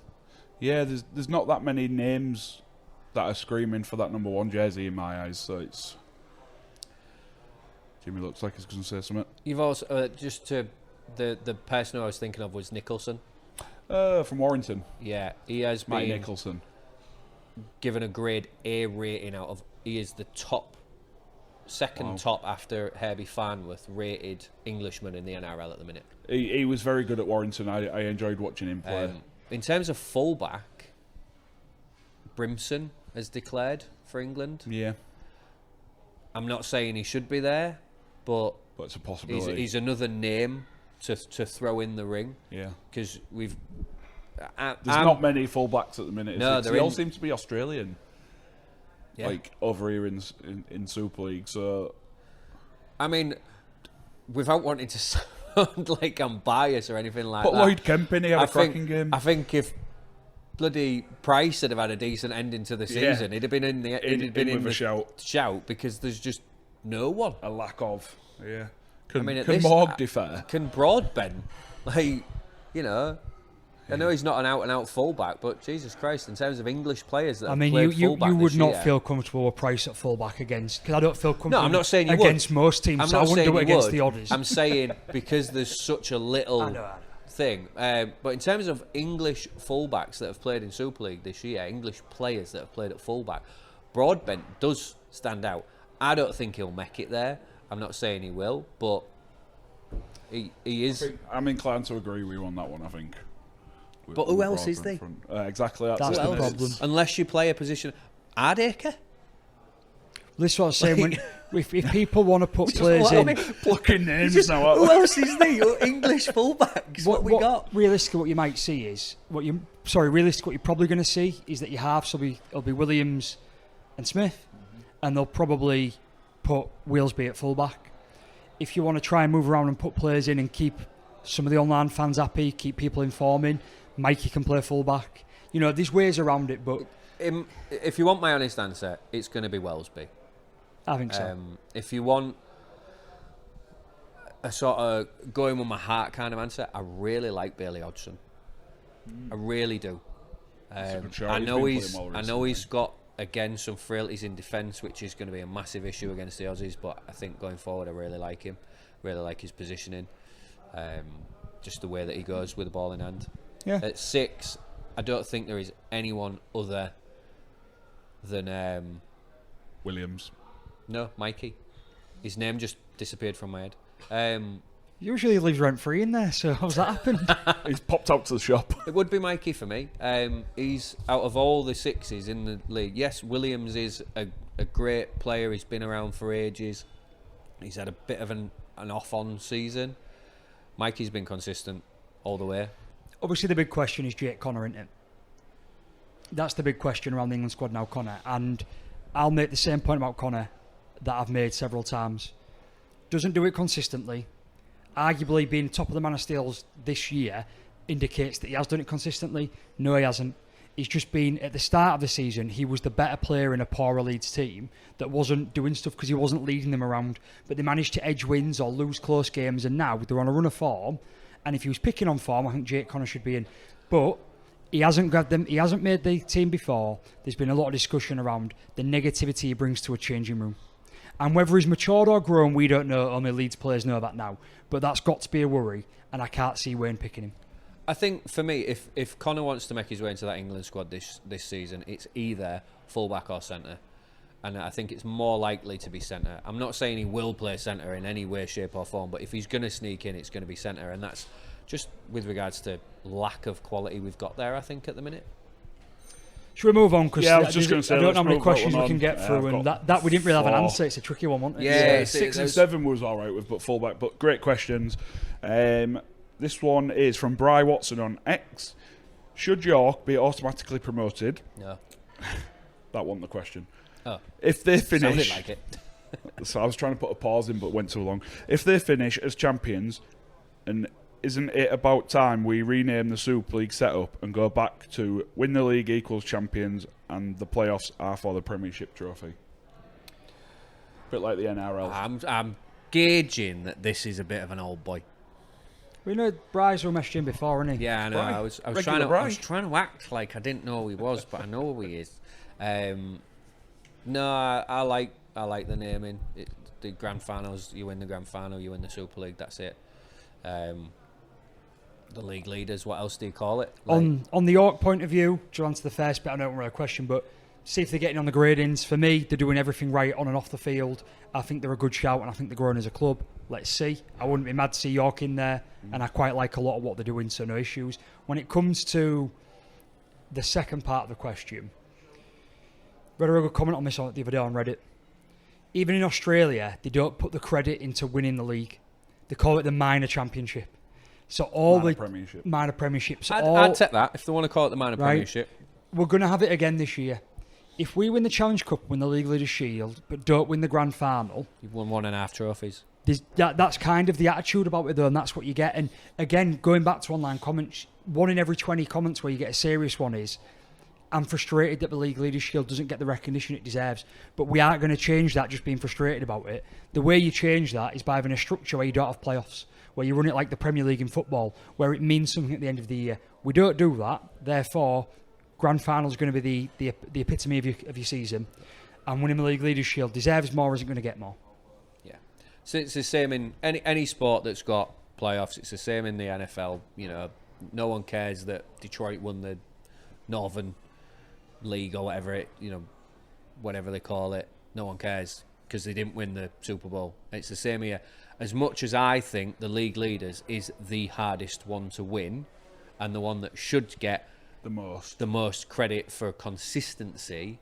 Yeah, there's not that many names that are screaming for that number 1 jersey in my eyes. So it's Jimmy looks like he's going to say something. You've also just to the person I was thinking of was Nicholson. From Warrington, Yeah, he has Mike been Nicholson. given a grade A rating out of. He is the second top after Herbie Farnworth rated Englishman in the NRL at the minute. He was very good at Warrington. I enjoyed watching him play. In terms of fullback, Brimson has declared for England. Yeah, I'm not saying he should be there, but it's a possibility. he's another name to throw in the ring. Yeah, Because we've. there's not many fullbacks at the minute. No, they all seem to be Australian. Yeah. Like over here in Super League. So I mean, without wanting to sound like I'm biased or anything like put that. Lloyd Kemp in. He had a cracking game. I think if bloody Price had have had a decent ending to the season, he'd have been in the with a shout. because there's just no one. A lack of. Yeah. I mean, at can this- Morg defer? Can Broadbent, like, I know he's not an out-and-out fullback, but Jesus Christ, in terms of English players that I have mean, played you fullback would this not year, feel comfortable with Price at fullback against, because I don't feel comfortable. I'm not saying you would. against most teams. I'm So I not wouldn't saying do it you against would. the Oddies. I'm saying because there's such a little I know. thing. But in terms of English fullbacks that have played in Super League this year, English players that have played at fullback, Broadbent does stand out. I don't think he'll make it there. I'm not saying he will, but he is. I'm inclined to agree with you on that one, I think. But who else is there? Exactly. That's it. the It's- problem. Unless you play a position. Ardacre? This is what I'm saying. If people want to put players in, Plucking names now. Who else is there? English fullbacks. What we got? Realistically, what you might see is what you're probably going to see is that your halves it'll be Williams and Smith, and they'll probably put Wheelsby at fullback. If you want to try and move around and put players in and keep some of the online fans happy, keep people informing, Mikey can play fullback. There's ways around it, but If you want my honest answer, it's going to be Wellesby. I think so. If you want a sort of going with my heart kind of answer, I really like Bailey Hodgson. I really do. a good shout. I He's know been he's. playing well I know recently. he's got again some frailties in defence, which is going to be a massive issue against the Aussies. But I think going forward, I really like him. Really like his positioning. Just the way that he goes with the ball in hand. Yeah. At 6, I don't think there is anyone other than Williams. no, Mikey. His name just disappeared from my head. Usually he lives rent-free in there, so how's that happened? He's popped out to the shop. It would be Mikey for me. He's out of all the 6s in the league. Yes, Williams is a great player. He's been around for ages. He's had a bit of an off-on season. Mikey's been consistent all the way. Obviously, the big question is Jake Connor, isn't it? That's the big question around the England squad now, Connor. And I'll make the same point about Connor that I've made several times. Doesn't do it consistently. Arguably, being top of the Man of Steels this year indicates that he has done it consistently. No, he hasn't. He's just been, at the start of the season, he was the better player in a poorer Leeds team that wasn't doing stuff because he wasn't leading them around. But they managed to edge wins or lose close games, and now they're on a run of form. And if he was picking on form, I think Jake Connor should be in. But he hasn't grabbed them. He hasn't made the team before. There's been a lot of discussion around the negativity he brings to a changing room. And whether he's matured or grown, we don't know. Only Leeds players know that now. But that's got to be a worry, and I can't see Wayne picking him. I think for me, if Connor wants to make his way into that England squad this season, it's either fullback or centre. And I think it's more likely to be centre. I'm not saying he will play centre in any way, shape or form, but if he's going to sneak in, it's going to be centre. And that's just with regards to lack of quality we've got there, I think, at the minute. Should we move on? Because I was just going to say, I don't know how many move questions that we one can on. get through, I've and got that we didn't really have an 4. answer. It's a tricky one, wasn't it? Yeah, 6 and 7 was all right with, but fullback. But great questions. This one is from Bry Watson on X. Should York be automatically promoted? No. That wasn't the question. Oh. If they Sounded finish, like it. so I was trying to put a pause in, but went too long. If they finish as champions, and isn't it about time we rename the Super League setup and go back to win the league equals champions, and the playoffs are for the Premiership trophy? Bit like the NRL. I'm gauging that this is a bit of an old boy. We know Bryce who messaged him before, isn't he? Yeah, I know. Bry. I was Regular trying to Bry. I was trying to act like I didn't know who he was, but I know who he is. No, I like the naming. The grand finals, you win the grand final, you win the Super League. That's it. The league leaders. What else do you call it? On the York point of view, to answer the first bit, I don't really question, but see if they're getting on the gradings. For me, they're doing everything right on and off the field. I think they're a good shout, and I think they're growing as a club. Let's see. I wouldn't be mad to see York in there, and I quite like a lot of what they're doing, so no issues. When it comes to the second part of the question, read a good comment on this the other day on Reddit. Even in Australia, they don't put the credit into winning the league. They call it the minor championship. So all Minor the Premiership. minor premierships. I'd take that if they want to call it the minor Right. premiership. We're going to have it again this year. If we win the Challenge Cup, win the League Leaders Shield, but don't win the Grand Final, You've won 1.5 trophies. that's kind of the attitude about it, though, and that's what you get. And again, going back to online comments, 1 in every 20 comments where you get a serious one is, I'm frustrated that the League Leaders Shield doesn't get the recognition it deserves, but we aren't going to change that just being frustrated about it. The way you change that is by having a structure where you don't have playoffs, where you run it like the Premier League in football, where it means something at the end of the year. We don't do that, therefore Grand Final is going to be the epitome of your season, and winning the League Leaders Shield deserves more, isn't going to get more. Yeah. So it's the same in any sport that's got playoffs. It's the same in the NFL. You know, no one cares that Detroit won the Northern League or whatever they call it. No one cares because they didn't win the Super Bowl. It's the same here. As much as I think the league leaders is the hardest one to win, and the one that should get the most credit for consistency,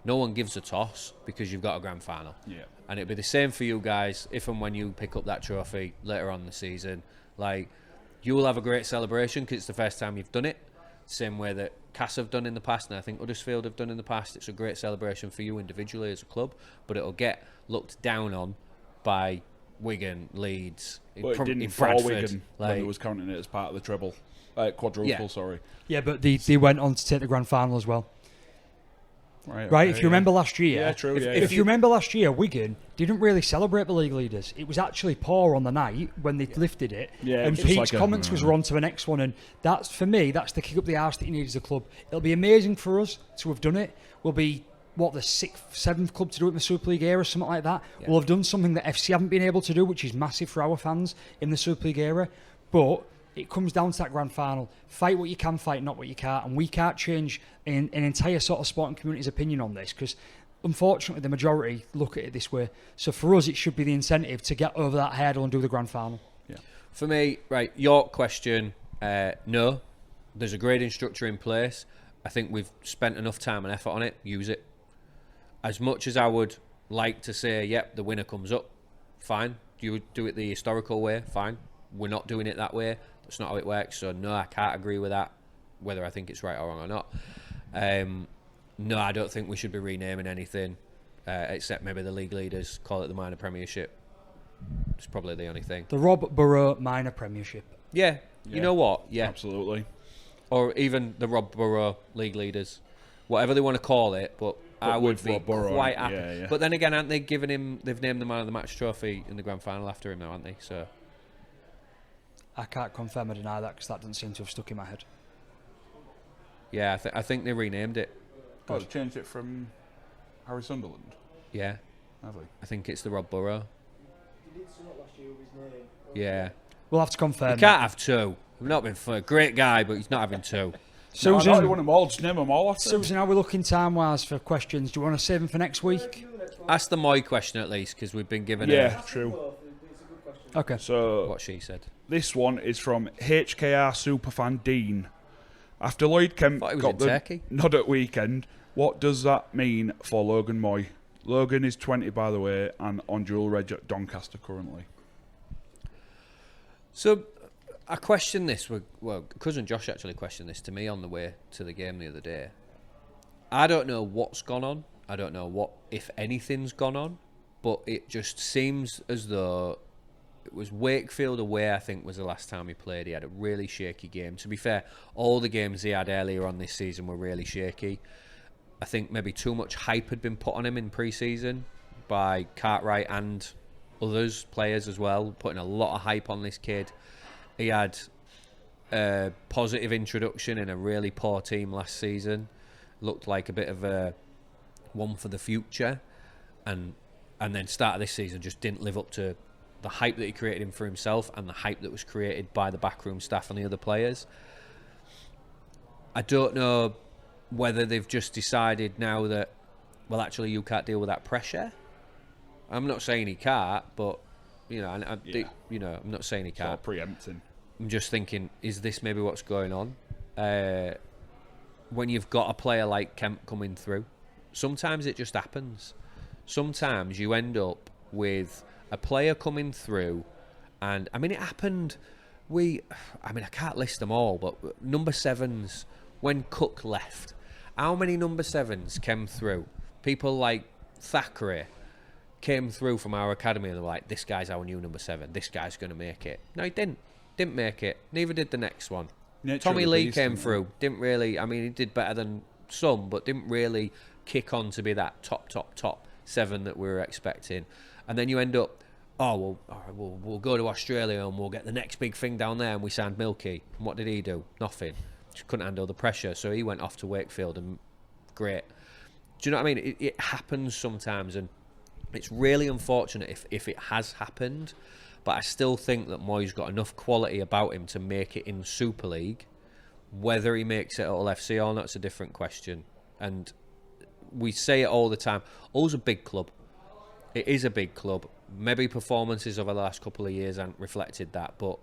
no one gives a toss because you've got a grand final. Yeah. And it'll be the same for you guys if and when you pick up that trophy later on in the season. Like, you will have a great celebration because it's the first time you've done it. Same way that Cass have done in the past, and I think Huddersfield have done in the past. It's a great celebration for you individually as a club, but it'll get looked down on by Wigan, Leeds, But it didn't in for Bradford. Wigan when they was counting it as part of the treble. Quadruple, Yeah. sorry. Yeah, but they went on to take the Grand Final as well. Right, if you remember last year, Yeah, true, if you remember last year, Wigan didn't really celebrate the league leaders. It was actually poor on the night when they lifted it. Yeah, it and was just Pete's like comments was on to the next one, and that's for me. That's the kick up the arse that you need as a club. It'll be amazing for us to have done it. We'll be the 6th, 7th club to do it in the Super League era, something like that. Yeah. We'll have done something that FC haven't been able to do, which is massive for our fans in the Super League era. But it comes down to that grand final. Fight what you can fight, not what you can't. And we can't change an entire sort of sporting community's opinion on this because, unfortunately, the majority look at it this way. So for us, it should be the incentive to get over that hurdle and do the grand final. Yeah. For me, right, York question, no. There's a grading structure in place. I think we've spent enough time and effort on it. Use it. As much as I would like to say, yep, the winner comes up, fine. You would do it the historical way, fine. We're not doing it that way. That's not how it works. So no, I can't agree with that, whether I think it's right or wrong or not. No, I don't think we should be renaming anything, except maybe the league leaders call it the minor premiership. It's probably the only thing. The Rob Burrow minor premiership. Yeah, you know what? Yeah, Absolutely. or even the Rob Burrow league leaders, whatever they want to call it. But I would with be Rob Burrow, quite happy. yeah. But then again, aren't they giving him? They've named the man of the match trophy in the grand final after him now, aren't they? So I can't confirm or deny that because that doesn't seem to have stuck in my head. yeah, I think they renamed it. Oh, they changed it from Harry Sunderland, Yeah, have they? I think it's the Rob Burrow. Yeah, We'll have to confirm. you can't have two. I've not been for a great guy, but he's not having two. No, I Susan, don't want them all. Just name them all after him. Susan, how are we looking time-wise for questions? Do you want to save them for next week? Ask the Moy question at least, because we've been given Yeah, true. Okay. So what she said. this one is from HKR superfan Dean. After Lloyd Kemp Thought he was got in the Turkey. nod at weekend, what does that mean for Logan Moy? Logan is 20, by the way, and on dual reg at Doncaster currently. So I questioned this. Well, cousin Josh actually questioned this to me on the way to the game the other day. I don't know what's gone on. I don't know what, if anything's gone on, but it just seems as though it was Wakefield away, I think, was the last time he played. He had a really shaky game. To be fair, all the games he had earlier on this season were really shaky. I think maybe too much hype had been put on him in pre-season by Cartwright and others, players as well, putting a lot of hype on this kid. He had a positive introduction in a really poor team last season. Looked like a bit of a one for the future, and then start of this season just didn't live up to the hype that he created him for himself and the hype that was created by the backroom staff and the other players. I don't know whether they've just decided now that, well, actually you can't deal with that pressure. I'm not saying he can't, but I'm not saying he Sort can't. of preempting. I'm just thinking, is this maybe what's going on? When you've got a player like Kemp coming through, sometimes it just happens. Sometimes you end up with a player coming through, and I mean, it happened. I can't list them all, but number sevens, when Cook left, how many number sevens came through? People like Thackeray came through from our academy and they were like, this guy's our new number 7, this guy's going to make it. No, he didn't make it, neither did the next one. Tommy Leigh came through, didn't really, I mean, he did better than some, but didn't really kick on to be that top 7 that we were expecting. And then you end up, all right, we'll go to Australia and we'll get the next big thing down there, and we signed Milky. And what did he do? Nothing. Just couldn't handle the pressure, so he went off to Wakefield, and great. Do you know what I mean? It happens sometimes, and it's really unfortunate if it has happened, but I still think that Moy's got enough quality about him to make it in Super League. Whether he makes it at Hull FC or not, it's a different question. And we say it all the time. Hull's a big club. It is a big club. Maybe performances over the last couple of years haven't reflected that, but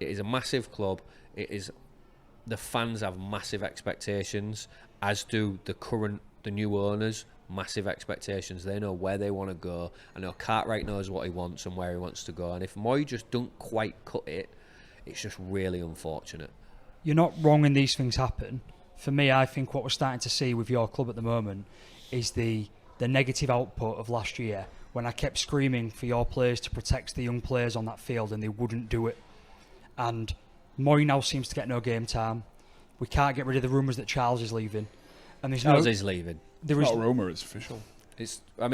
it is a massive club. The fans have massive expectations, as do the new owners. Massive expectations. They know where they want to go. I know Cartwright knows what he wants and where he wants to go. And if Moy just don't quite cut it, it's just really unfortunate. You're not wrong in these things happen. For me, I think what we're starting to see with your club at the moment is the negative output of last year, when I kept screaming for your players to protect the young players on that field and they wouldn't do it. And Moy now seems to get no game time. We can't get rid of the rumours that Charles is leaving. And Charles is leaving. It's not a rumour, it's official. It's not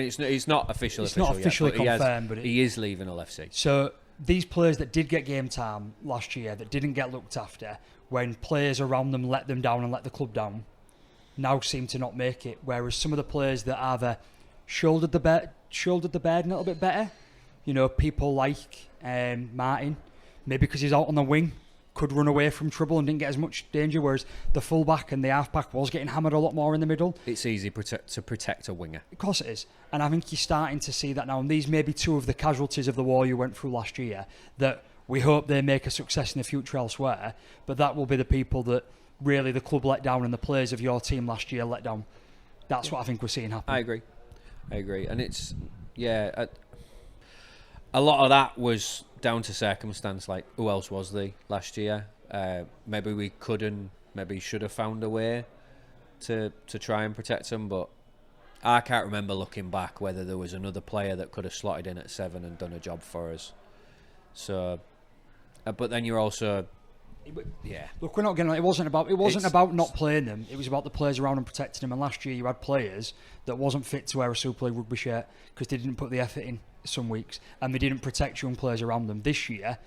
official. It's not officially confirmed, but he is leaving Hull FC. So these players that did get game time last year, that didn't get looked after, when players around them let them down and let the club down, now seem to not make it. Whereas some of the players that either shouldered the burden a little bit better, people like Martin, maybe because he's out on the wing could run away from trouble and didn't get as much danger, whereas the fullback and the halfback was getting hammered a lot more in the middle. It's easy to protect a winger. Of course it is. And I think you're starting to see that now. And these may be two of the casualties of the war you went through last year that we hope they make a success in the future elsewhere. But that will be the people that really the club let down and the players of your team last year let down. That's what I think we're seeing happen. I agree. And it's, a lot of that was down to circumstance. Like, who else was there last year? Maybe we couldn't, maybe should have found a way to try and protect them, but I can't remember looking back whether there was another player that could have slotted in at 7 and done a job for us. So, but then you're also, yeah. Look, we're not getting. It wasn't about not playing them. It was about the players around and protecting them. And last year you had players that wasn't fit to wear a Super League rugby shirt because they didn't put the effort in some weeks, and they didn't protect young players around them. This year,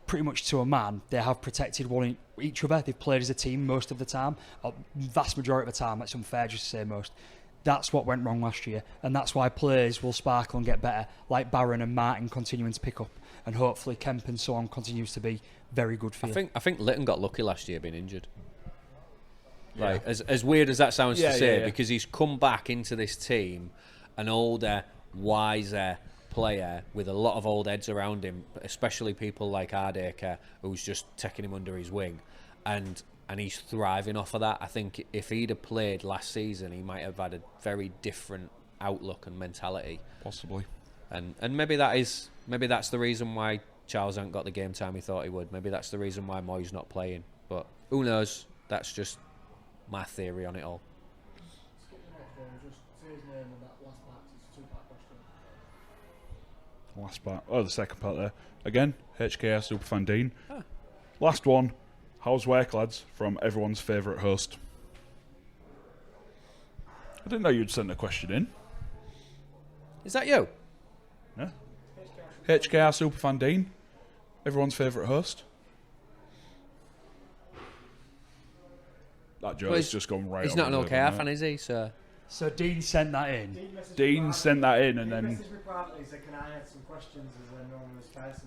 pretty much to a man, they have protected each other. They've played as a team most of the time, or vast majority of the time. It's unfair just to say most. That's what went wrong last year, and that's why players will sparkle and get better, like Barron and Martin continuing to pick up, and hopefully Kemp and so on continues to be very good for you. I think Litton got lucky last year being injured. Yeah. Like, as weird as that sounds to say, because he's come back into this team, an older, wiser player with a lot of old heads around him, especially people like Hardaker, who's just taking him under his wing, and he's thriving off of that. I think if he'd have played last season, he might have had a very different outlook and mentality. Possibly. And maybe that's the reason why Charles hasn't got the game time he thought he would. Maybe that's the reason why Moy's not playing. But who knows? That's just my theory on it all. Last part. Oh, the second part there. Again, HKR Superfan Dean. Last one. How's work, lads? From everyone's favourite host. I didn't know you'd sent a question in. Is that you? Yeah. HKR Superfan Dean. Everyone's favourite host. That joke's just gone right. He's not an OKR fan, is he? So Dean sent that in. Dean sent that in, and then.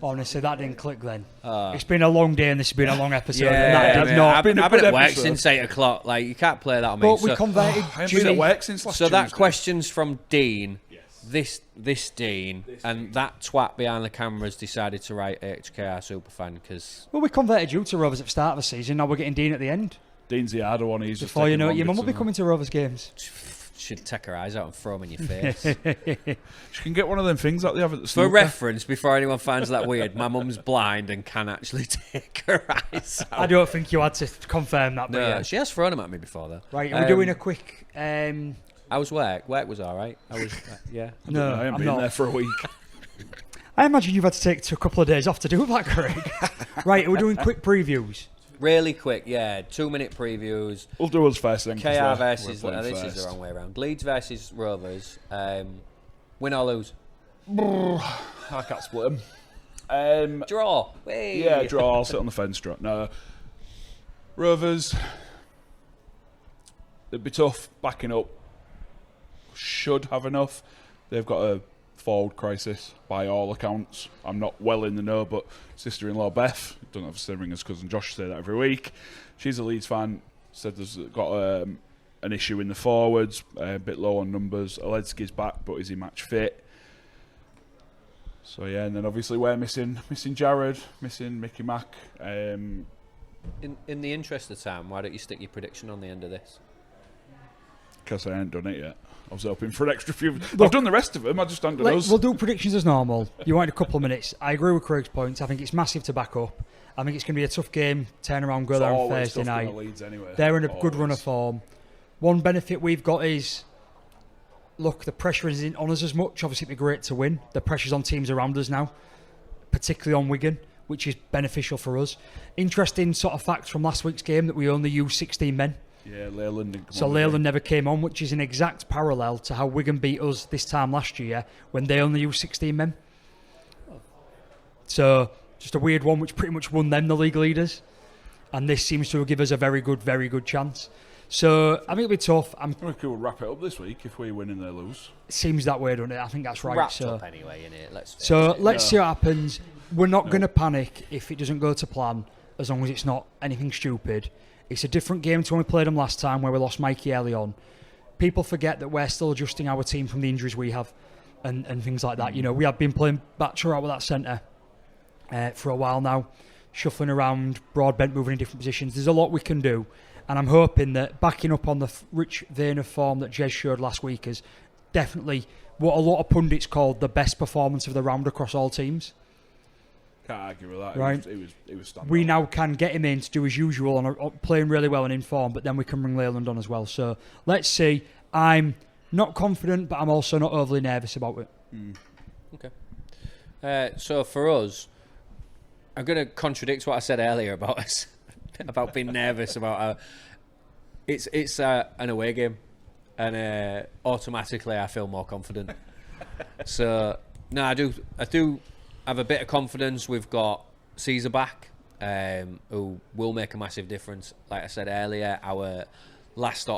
Honestly, that didn't click then. It's been a long day and this has been a long episode. I've been at work since 8 o'clock. Like, you can't play that on me. But we converted. I haven't been at work since last So Tuesday. that question's from Dean. Yes. This Dean, and that twat behind the cameras decided to write HKR Superfan because. Well, we converted you to Rovers at the start of the season. Now we're getting Dean at the end. Dean's the harder one. He's Before you know it, your mum will be coming to Rovers games. Should take her eyes out and throw them in your face. She can get one of them things that they have at the snooker. For reference, before anyone finds that weird, my mum's blind and can actually take her eyes out. I don't think you had to confirm that. But No, yeah. she has thrown them at me before, though. Right, we're doing a quick. How's work? Work was all right. I was, yeah. No, I haven't I'm been not. there for a week. I imagine you've had to take a couple of days off to do that, Craig. Right, we're doing quick previews. Really quick, yeah. 2-minute previews. We'll do us first then. KR versus... we're this first. is the wrong way around. Leeds versus Rovers. Win or lose? I can't split them. Draw. Hey. Yeah, draw. I'll sit on the fence. Draw. No. Rovers. It'd be tough backing up. Should have enough. They've got a forward crisis by all accounts. I'm not well in the know, but sister-in-law Beth, don't have a ring as cousin Josh, say that every week. She's a Leeds fan. Said there's got an issue in the forwards, a bit low on numbers. Oledsky's back, but is he match fit? So yeah, and then obviously we're missing Jared, missing Mickey Mack. In the interest of time, why don't you stick your prediction on the end of this? Because I ain't done it yet. I was hoping for an extra few. I've done the rest of them. I just haven't done those. We'll do predictions as normal. You wanted a couple of minutes. I agree with Craig's points. I think it's massive to back up. I think it's going to be a tough game. Turn around, go there on Thursday night. Anyway. They're in a good run of form. One benefit we've got is, look, the pressure isn't on us as much. Obviously, it'd be great to win. The pressure's on teams around us now, particularly on Wigan, which is beneficial for us. Interesting sort of fact from last week's game that we only used 16 men. Yeah, Leyland didn't come So on Leyland never came on, which is an exact parallel to how Wigan beat us this time last year when they only used 16 men. So just a weird one, which pretty much won them the league leaders. And this seems to give us a very good chance. So I think it'll be tough. I think we'll wrap it up this week if we win and they lose. It seems that way, doesn't it? I think that's right. Wrapped so, up anyway, innit? Let's let's see what happens. We're not going to panic if it doesn't go to plan. as long as it's not anything stupid. It's a different game to when we played them last time, where we lost Mikey early on. People forget that we're still adjusting our team from the injuries we have and things like that. You know, we have been playing Batcher out with that centre for a while now, shuffling around, Broadbent moving in different positions. There's a lot we can do, and I'm hoping that backing up on the rich vein of form that Jez showed last week is definitely what a lot of pundits called the best performance of the round across all teams. Can't argue with that. Right. It was standout. We now can get him in to do as usual and playing really well and in form, but then we can bring Leyland on as well. So let's see. I'm not confident, but I'm also not overly nervous about it. Okay. So for us, I'm going to contradict what I said earlier about us, about being nervous about it's an away game, and automatically I feel more confident. So no, I do have a bit of confidence. We've got Caesar back, who will make a massive difference. Like I said earlier, our last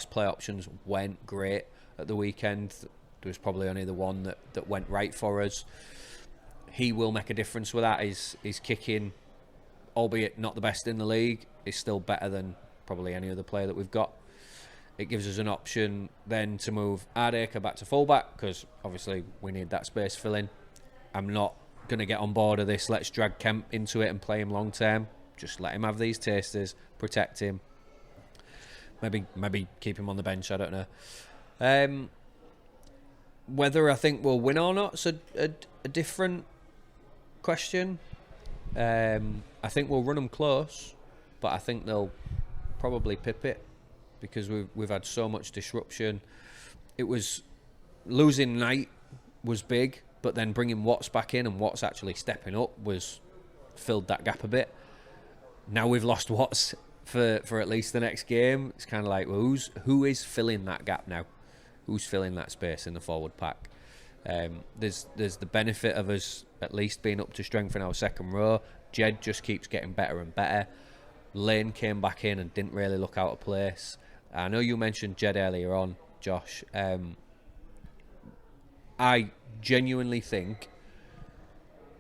play options went great at the weekend. There was probably only the one that went right for us. He will make a difference with that. His kicking, albeit not the best in the league, is still better than probably any other player that we've got. It gives us an option then to move Ardacre back to fullback, because obviously we need that space filling. I'm not going to get on board of this, let's drag Kemp into it and play him long term. Just let him have these tasters, protect him. Maybe keep him on the bench, I don't know. Whether I think we'll win or not is a different question. I think we'll run them close, but I think they'll probably pip it, because we've had so much disruption. It was losing Knight was big, but then bringing Watts back in and Watts actually stepping up filled that gap a bit. Now we've lost Watts for at least the next game. It's kind of like, well, who is filling that gap now? Who's filling that space in the forward pack? There's the benefit of us at least being up to strength in our second row. Jed just keeps getting better and better. Lane came back in and didn't really look out of place. I know you mentioned Jed earlier on, Josh. I genuinely think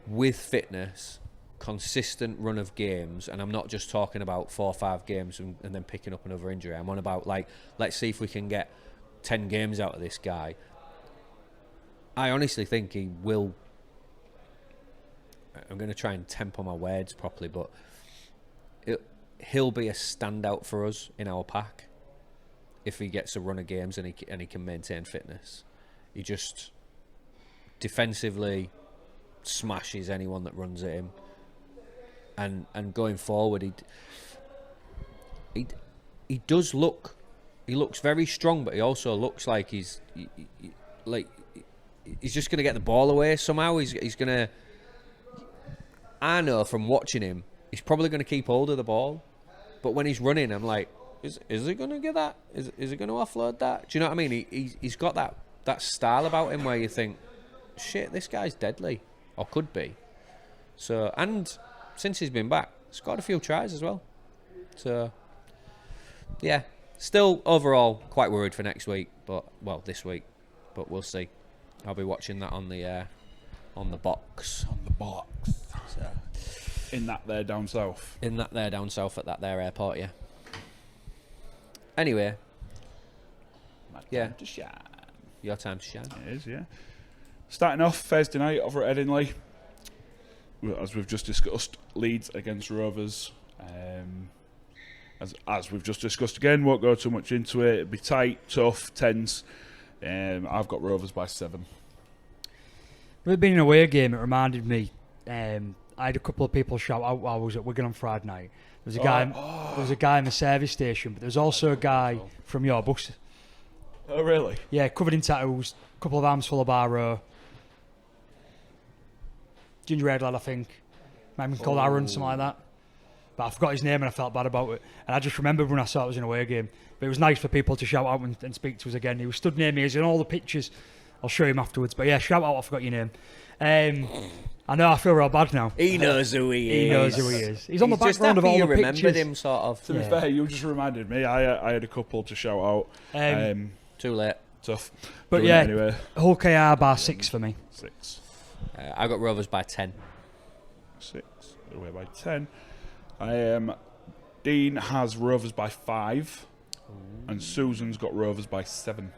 with fitness, consistent run of games, and I'm not just talking about 4 or 5 games and then picking up another injury. I'm on about, like, let's see if we can get 10 games out of this guy. I honestly think he will. I'm going to try and temper my words properly, but he'll be a standout for us in our pack if he gets a run of games and he can maintain fitness. He just defensively smashes anyone that runs at him, and going forward, he does look. He looks very strong, but he also looks like he's just going to get the ball away somehow. He's going to. I know from watching him, he's probably going to keep hold of the ball, but when he's running, I'm like, is he going to get that? Is he going to offload that? Do you know what I mean? He's got that style about him where you think, shit, this guy's deadly, or could be. So, and since he's been back, scored a few tries as well. So, yeah. Still, overall, quite worried for next week, this week, but we'll see. I'll be watching that on the box. On the box. So, in that there down south at that there airport, yeah. Anyway, time to shine. Your time to shine. It is, yeah. Starting off Thursday night over at Headingley, as we've just discussed, Leeds against Rovers. As we've just discussed again, won't go too much into it. It'll be tight, tough, tense. I've got Rovers by 7. With it being an away game, it reminded me. I had a couple of people shout out while I was at Wigan on Friday night. There was a guy in the service station, but there was also a guy from your bus. Oh, really? Yeah, covered in tattoos, a couple of arms full of barrow. Ginger-haired lad, I think. Might have been called Aaron, something like that. But I forgot his name and I felt bad about it. And I just remembered when I saw it was an away game. But it was nice for people to shout out and speak to us again. He was stood near me. He's in all the pictures. I'll show him afterwards. But yeah, shout out, I forgot your name. I know, I feel real bad now. He knows who he is. He knows who he is. He's on the background of all the pictures. You remembered him, sort of. To be fair, you just reminded me. I had a couple to shout out. Too late. Tough. But doing yeah, it anyway. Hull KR bar 6 for me. 6. I got Rovers by 10. 6. Away by 10. Dean has Rovers by 5, and Susan's got Rovers by 7.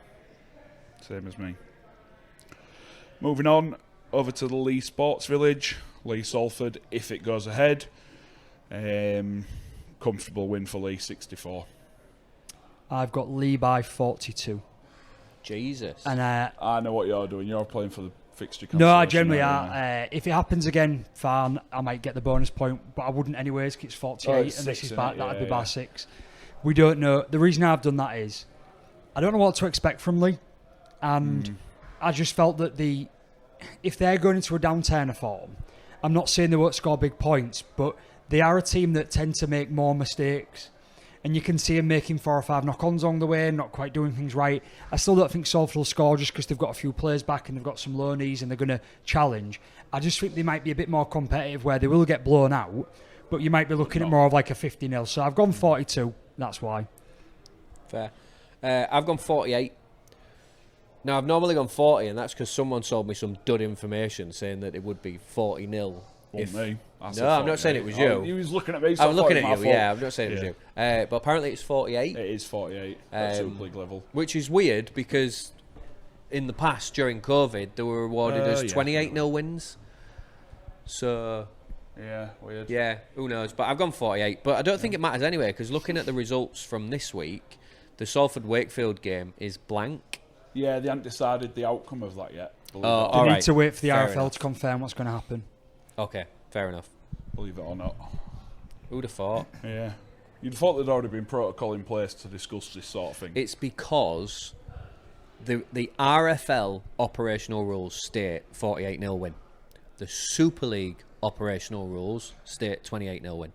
Same as me. Moving on over to the Leigh Sports Village. Leigh Salford, if it goes ahead. Comfortable win for Leigh, 64. I've got Leigh by 42. Jesus. And I know what you're doing. You're playing for the fixture no, I cancellation, generally aren't are. If it happens again, fine, I might get the bonus point, but I wouldn't anyways, 'cause it's 48 it's and this 6, is by, innit? that'd be Yeah, by yeah. 6. We don't know. The reason I've done that is I don't know what to expect from Leigh, and I just felt that if they're going into a downturn of form, I'm not saying they won't score big points, but they are a team that tend to make more mistakes. And you can see them making 4 or 5 knock-ons along the way, not quite doing things right. I still don't think Salford will score just because they've got a few players back and they've got some loanees and they're going to challenge. I just think they might be a bit more competitive where they will get blown out, but you might be looking at more of like a 50-0. So I've gone 42, that's why. Fair. I've gone 48. Now, I've normally gone 40, and that's because someone sold me some dud information saying that it would be 40-0. Wasn't me. No, I'm not saying it was you. He was looking at me. So I was looking I thought at it you, was my yeah, fault. I'm not saying it was you. But apparently it's 48. It is 48 at Super League level. Which is weird because in the past, during COVID, they were awarded as 28-0 wins. So, Yeah, weird. yeah, who knows? But I've gone 48. But I don't think it matters anyway because looking at the results from this week, the Salford-Wakefield game is blank. Yeah, they haven't decided the outcome of that yet. Oh, They all need right. to wait for the Fair RFL enough. to confirm what's going to happen. Okay, fair enough. Believe it or not. Who'd have thought? Yeah. You'd thought there'd already been protocol in place to discuss this sort of thing. It's because the RFL operational rules state 48-0 win. The Super League operational rules state 28-0 win.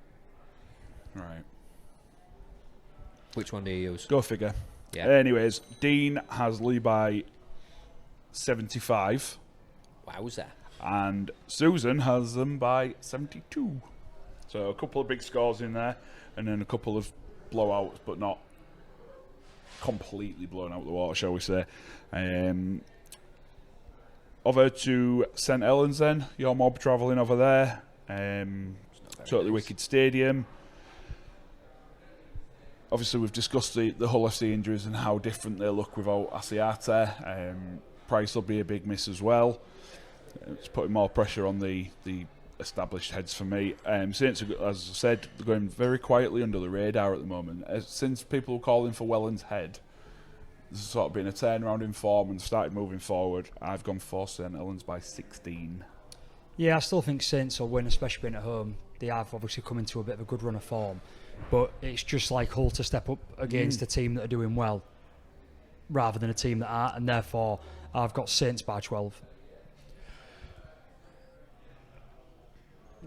Right. Which one do you use? Go figure. Yeah. Anyways, Dean has Leigh by 75, Wowza. and Susan has them by 72. So a couple of big scores in there, and then a couple of blowouts, but not completely blown out of the water, shall we say. Over to St Helens then, your mob travelling over there. Totally Wicked Stadium. Obviously, we've discussed the Hull FC injuries and how different they look without Asiata. Price will be a big miss as well. It's putting more pressure on the established heads for me. Saints, as I said, they're going very quietly under the radar at the moment. Since people were calling for Welland's head, there's sort of been a turnaround in form and started moving forward. I've gone for St Helens by 16. Yeah, I still think Saints will win, especially being at home. They have obviously come into a bit of a good run of form, but it's just like Hull to step up against a team that are doing well rather than a team that aren't, and therefore I've got Saints by 12.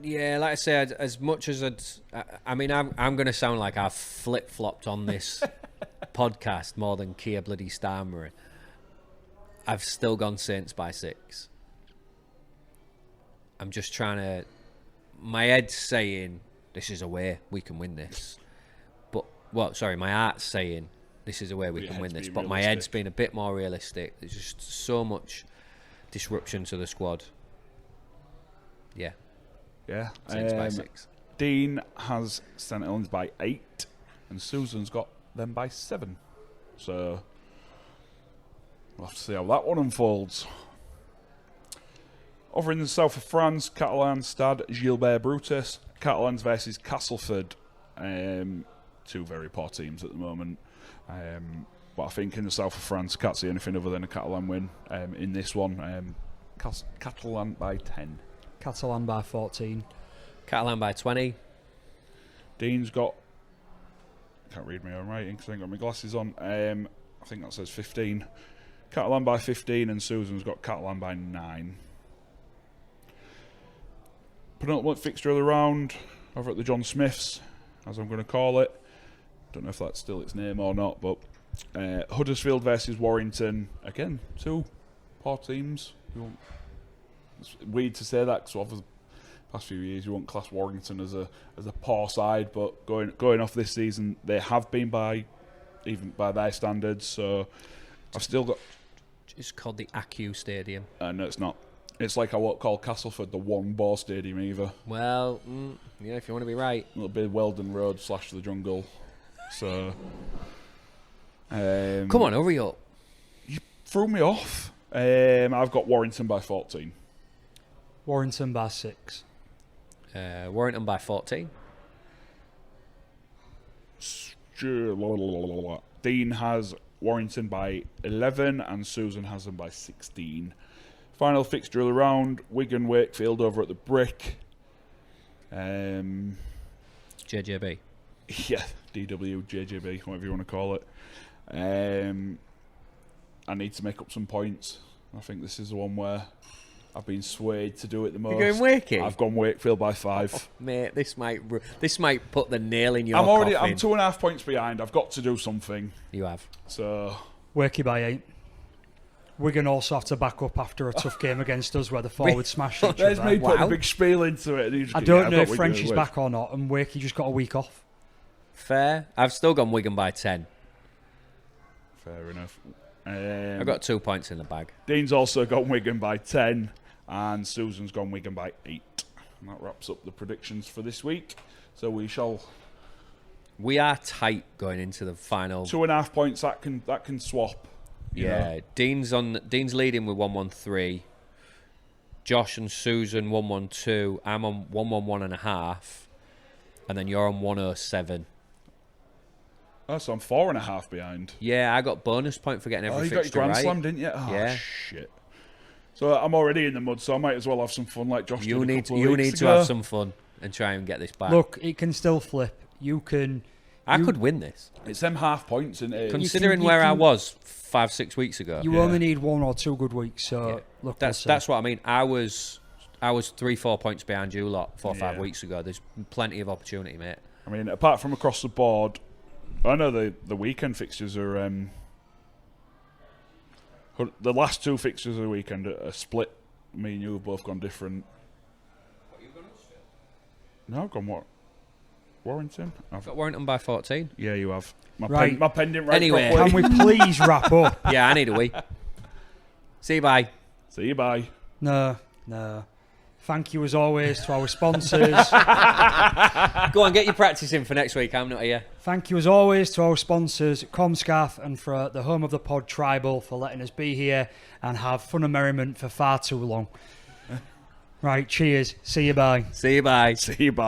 Yeah, like I said, as much as I'm going to sound like I've flip-flopped on this podcast more than Kia bloody Starmer. I've still gone Saints by 6. I'm just trying to... My head's saying, this is a way we can win this. But, well, sorry, my heart's saying, this is a way we Your can win head's this. being But my head's realistic. been a bit more realistic. There's just so much disruption to the squad. Yeah, Yeah. Saints by 6. Dean has St Helens by 8, and Susan's got them by 7. So we'll have to see how that one unfolds. Over in the south of France, Catalan Stade Gilbert Brutus. Catalans versus Castleford. Two very poor teams at the moment. But I think in the south of France, can't see anything other than a Catalan win in this one. Catalan by 10. Catalan by 14. Catalan by 20. Dean's got... Can't read my own writing because I ain't got my glasses on. I think that says 15. Catalan by 15, and Susan's got Catalan by 9. Penultimate fixture of the round over at the John Smiths, as I'm going to call it. Don't know if that's still its name or not, but Huddersfield versus Warrington. Again, two poor teams. It's weird to say that because over the past few years you won't class Warrington as a poor side, but going off this season, they have been even by their standards. So I've still got... It's called the Acu Stadium. No, it's not. It's like I won't call Castleford the One Ball Stadium either. Well, yeah, if you want to be right. A little bit of Weldon Road / the Jungle. So, Come on, hurry up. you threw me off. I've got Warrington by 14. Warrington by 6. Warrington by 14. Dean has Warrington by 11 and Susan has them by 16. Final fixture of the round, Wigan Wakefield over at the Brick. JJB. Yeah, DW, JJB, whatever you want to call it. I need to make up some points. I think this is the one where I've been swayed to do it the most. You're going Wakey? I've gone Wakefield by 5. Mate, this might put the nail in your I'm coffin. 2.5 points behind. I've got to do something. You have. So Wakey by 8. Wigan also have to back up after a tough game against us where the forward smashed each there's other. me putting a big spiel into it. And you just I go, don't I've know got if Wigan French to is win. back or not, and Wakey just got a week off. Fair. I've still gone Wigan by 10. Fair enough. I've got 2 points in the bag. Dean's also gone Wigan by 10 and Susan's gone Wigan by 8. And that wraps up the predictions for this week. So we shall... We are tight going into the final. 2.5 points, that can swap. you Yeah, know. Dean's leading with 113. Josh and Susan 112. I'm on 111.5, and then you're on 107. Oh, so I'm 4.5 behind. Yeah, I got bonus point for getting Oh, every you got your fixture Grand right. Slam, didn't you? Oh, Yeah. shit. So I'm already in the mud, so I might as well have some fun like Josh You did a need couple of weeks to ago. have some fun and try and get this back. Look, it can still flip. You can. I could win this, It's them half points, isn't it? considering you where I can- was 5-6 weeks ago. You Yeah. only need 1 or 2 good weeks. So Yeah. look, That's we'll see. that's what I mean. I was 3-4 points behind you lot 4 or 5 Yeah. weeks ago. There's plenty of opportunity, mate. I mean, apart from across the board, I know the weekend fixtures are... the last 2 fixtures of the weekend are split. Me and you have both gone different. No, I've gone what? Warrington? Got Warrington by 14. Yeah, you have. Right. My pen didn't write Anyway. properly. Can we please wrap up? Yeah, I need a wee. See you, bye. See you, bye. No. Thank you as always to our sponsors. Go on, get your practice in for next week. I'm not here. Thank you as always to our sponsors, Comscarf and for the home of the pod Tribal for letting us be here and have fun and merriment for far too long. Right, cheers. See you, bye. See you, bye. See you, bye.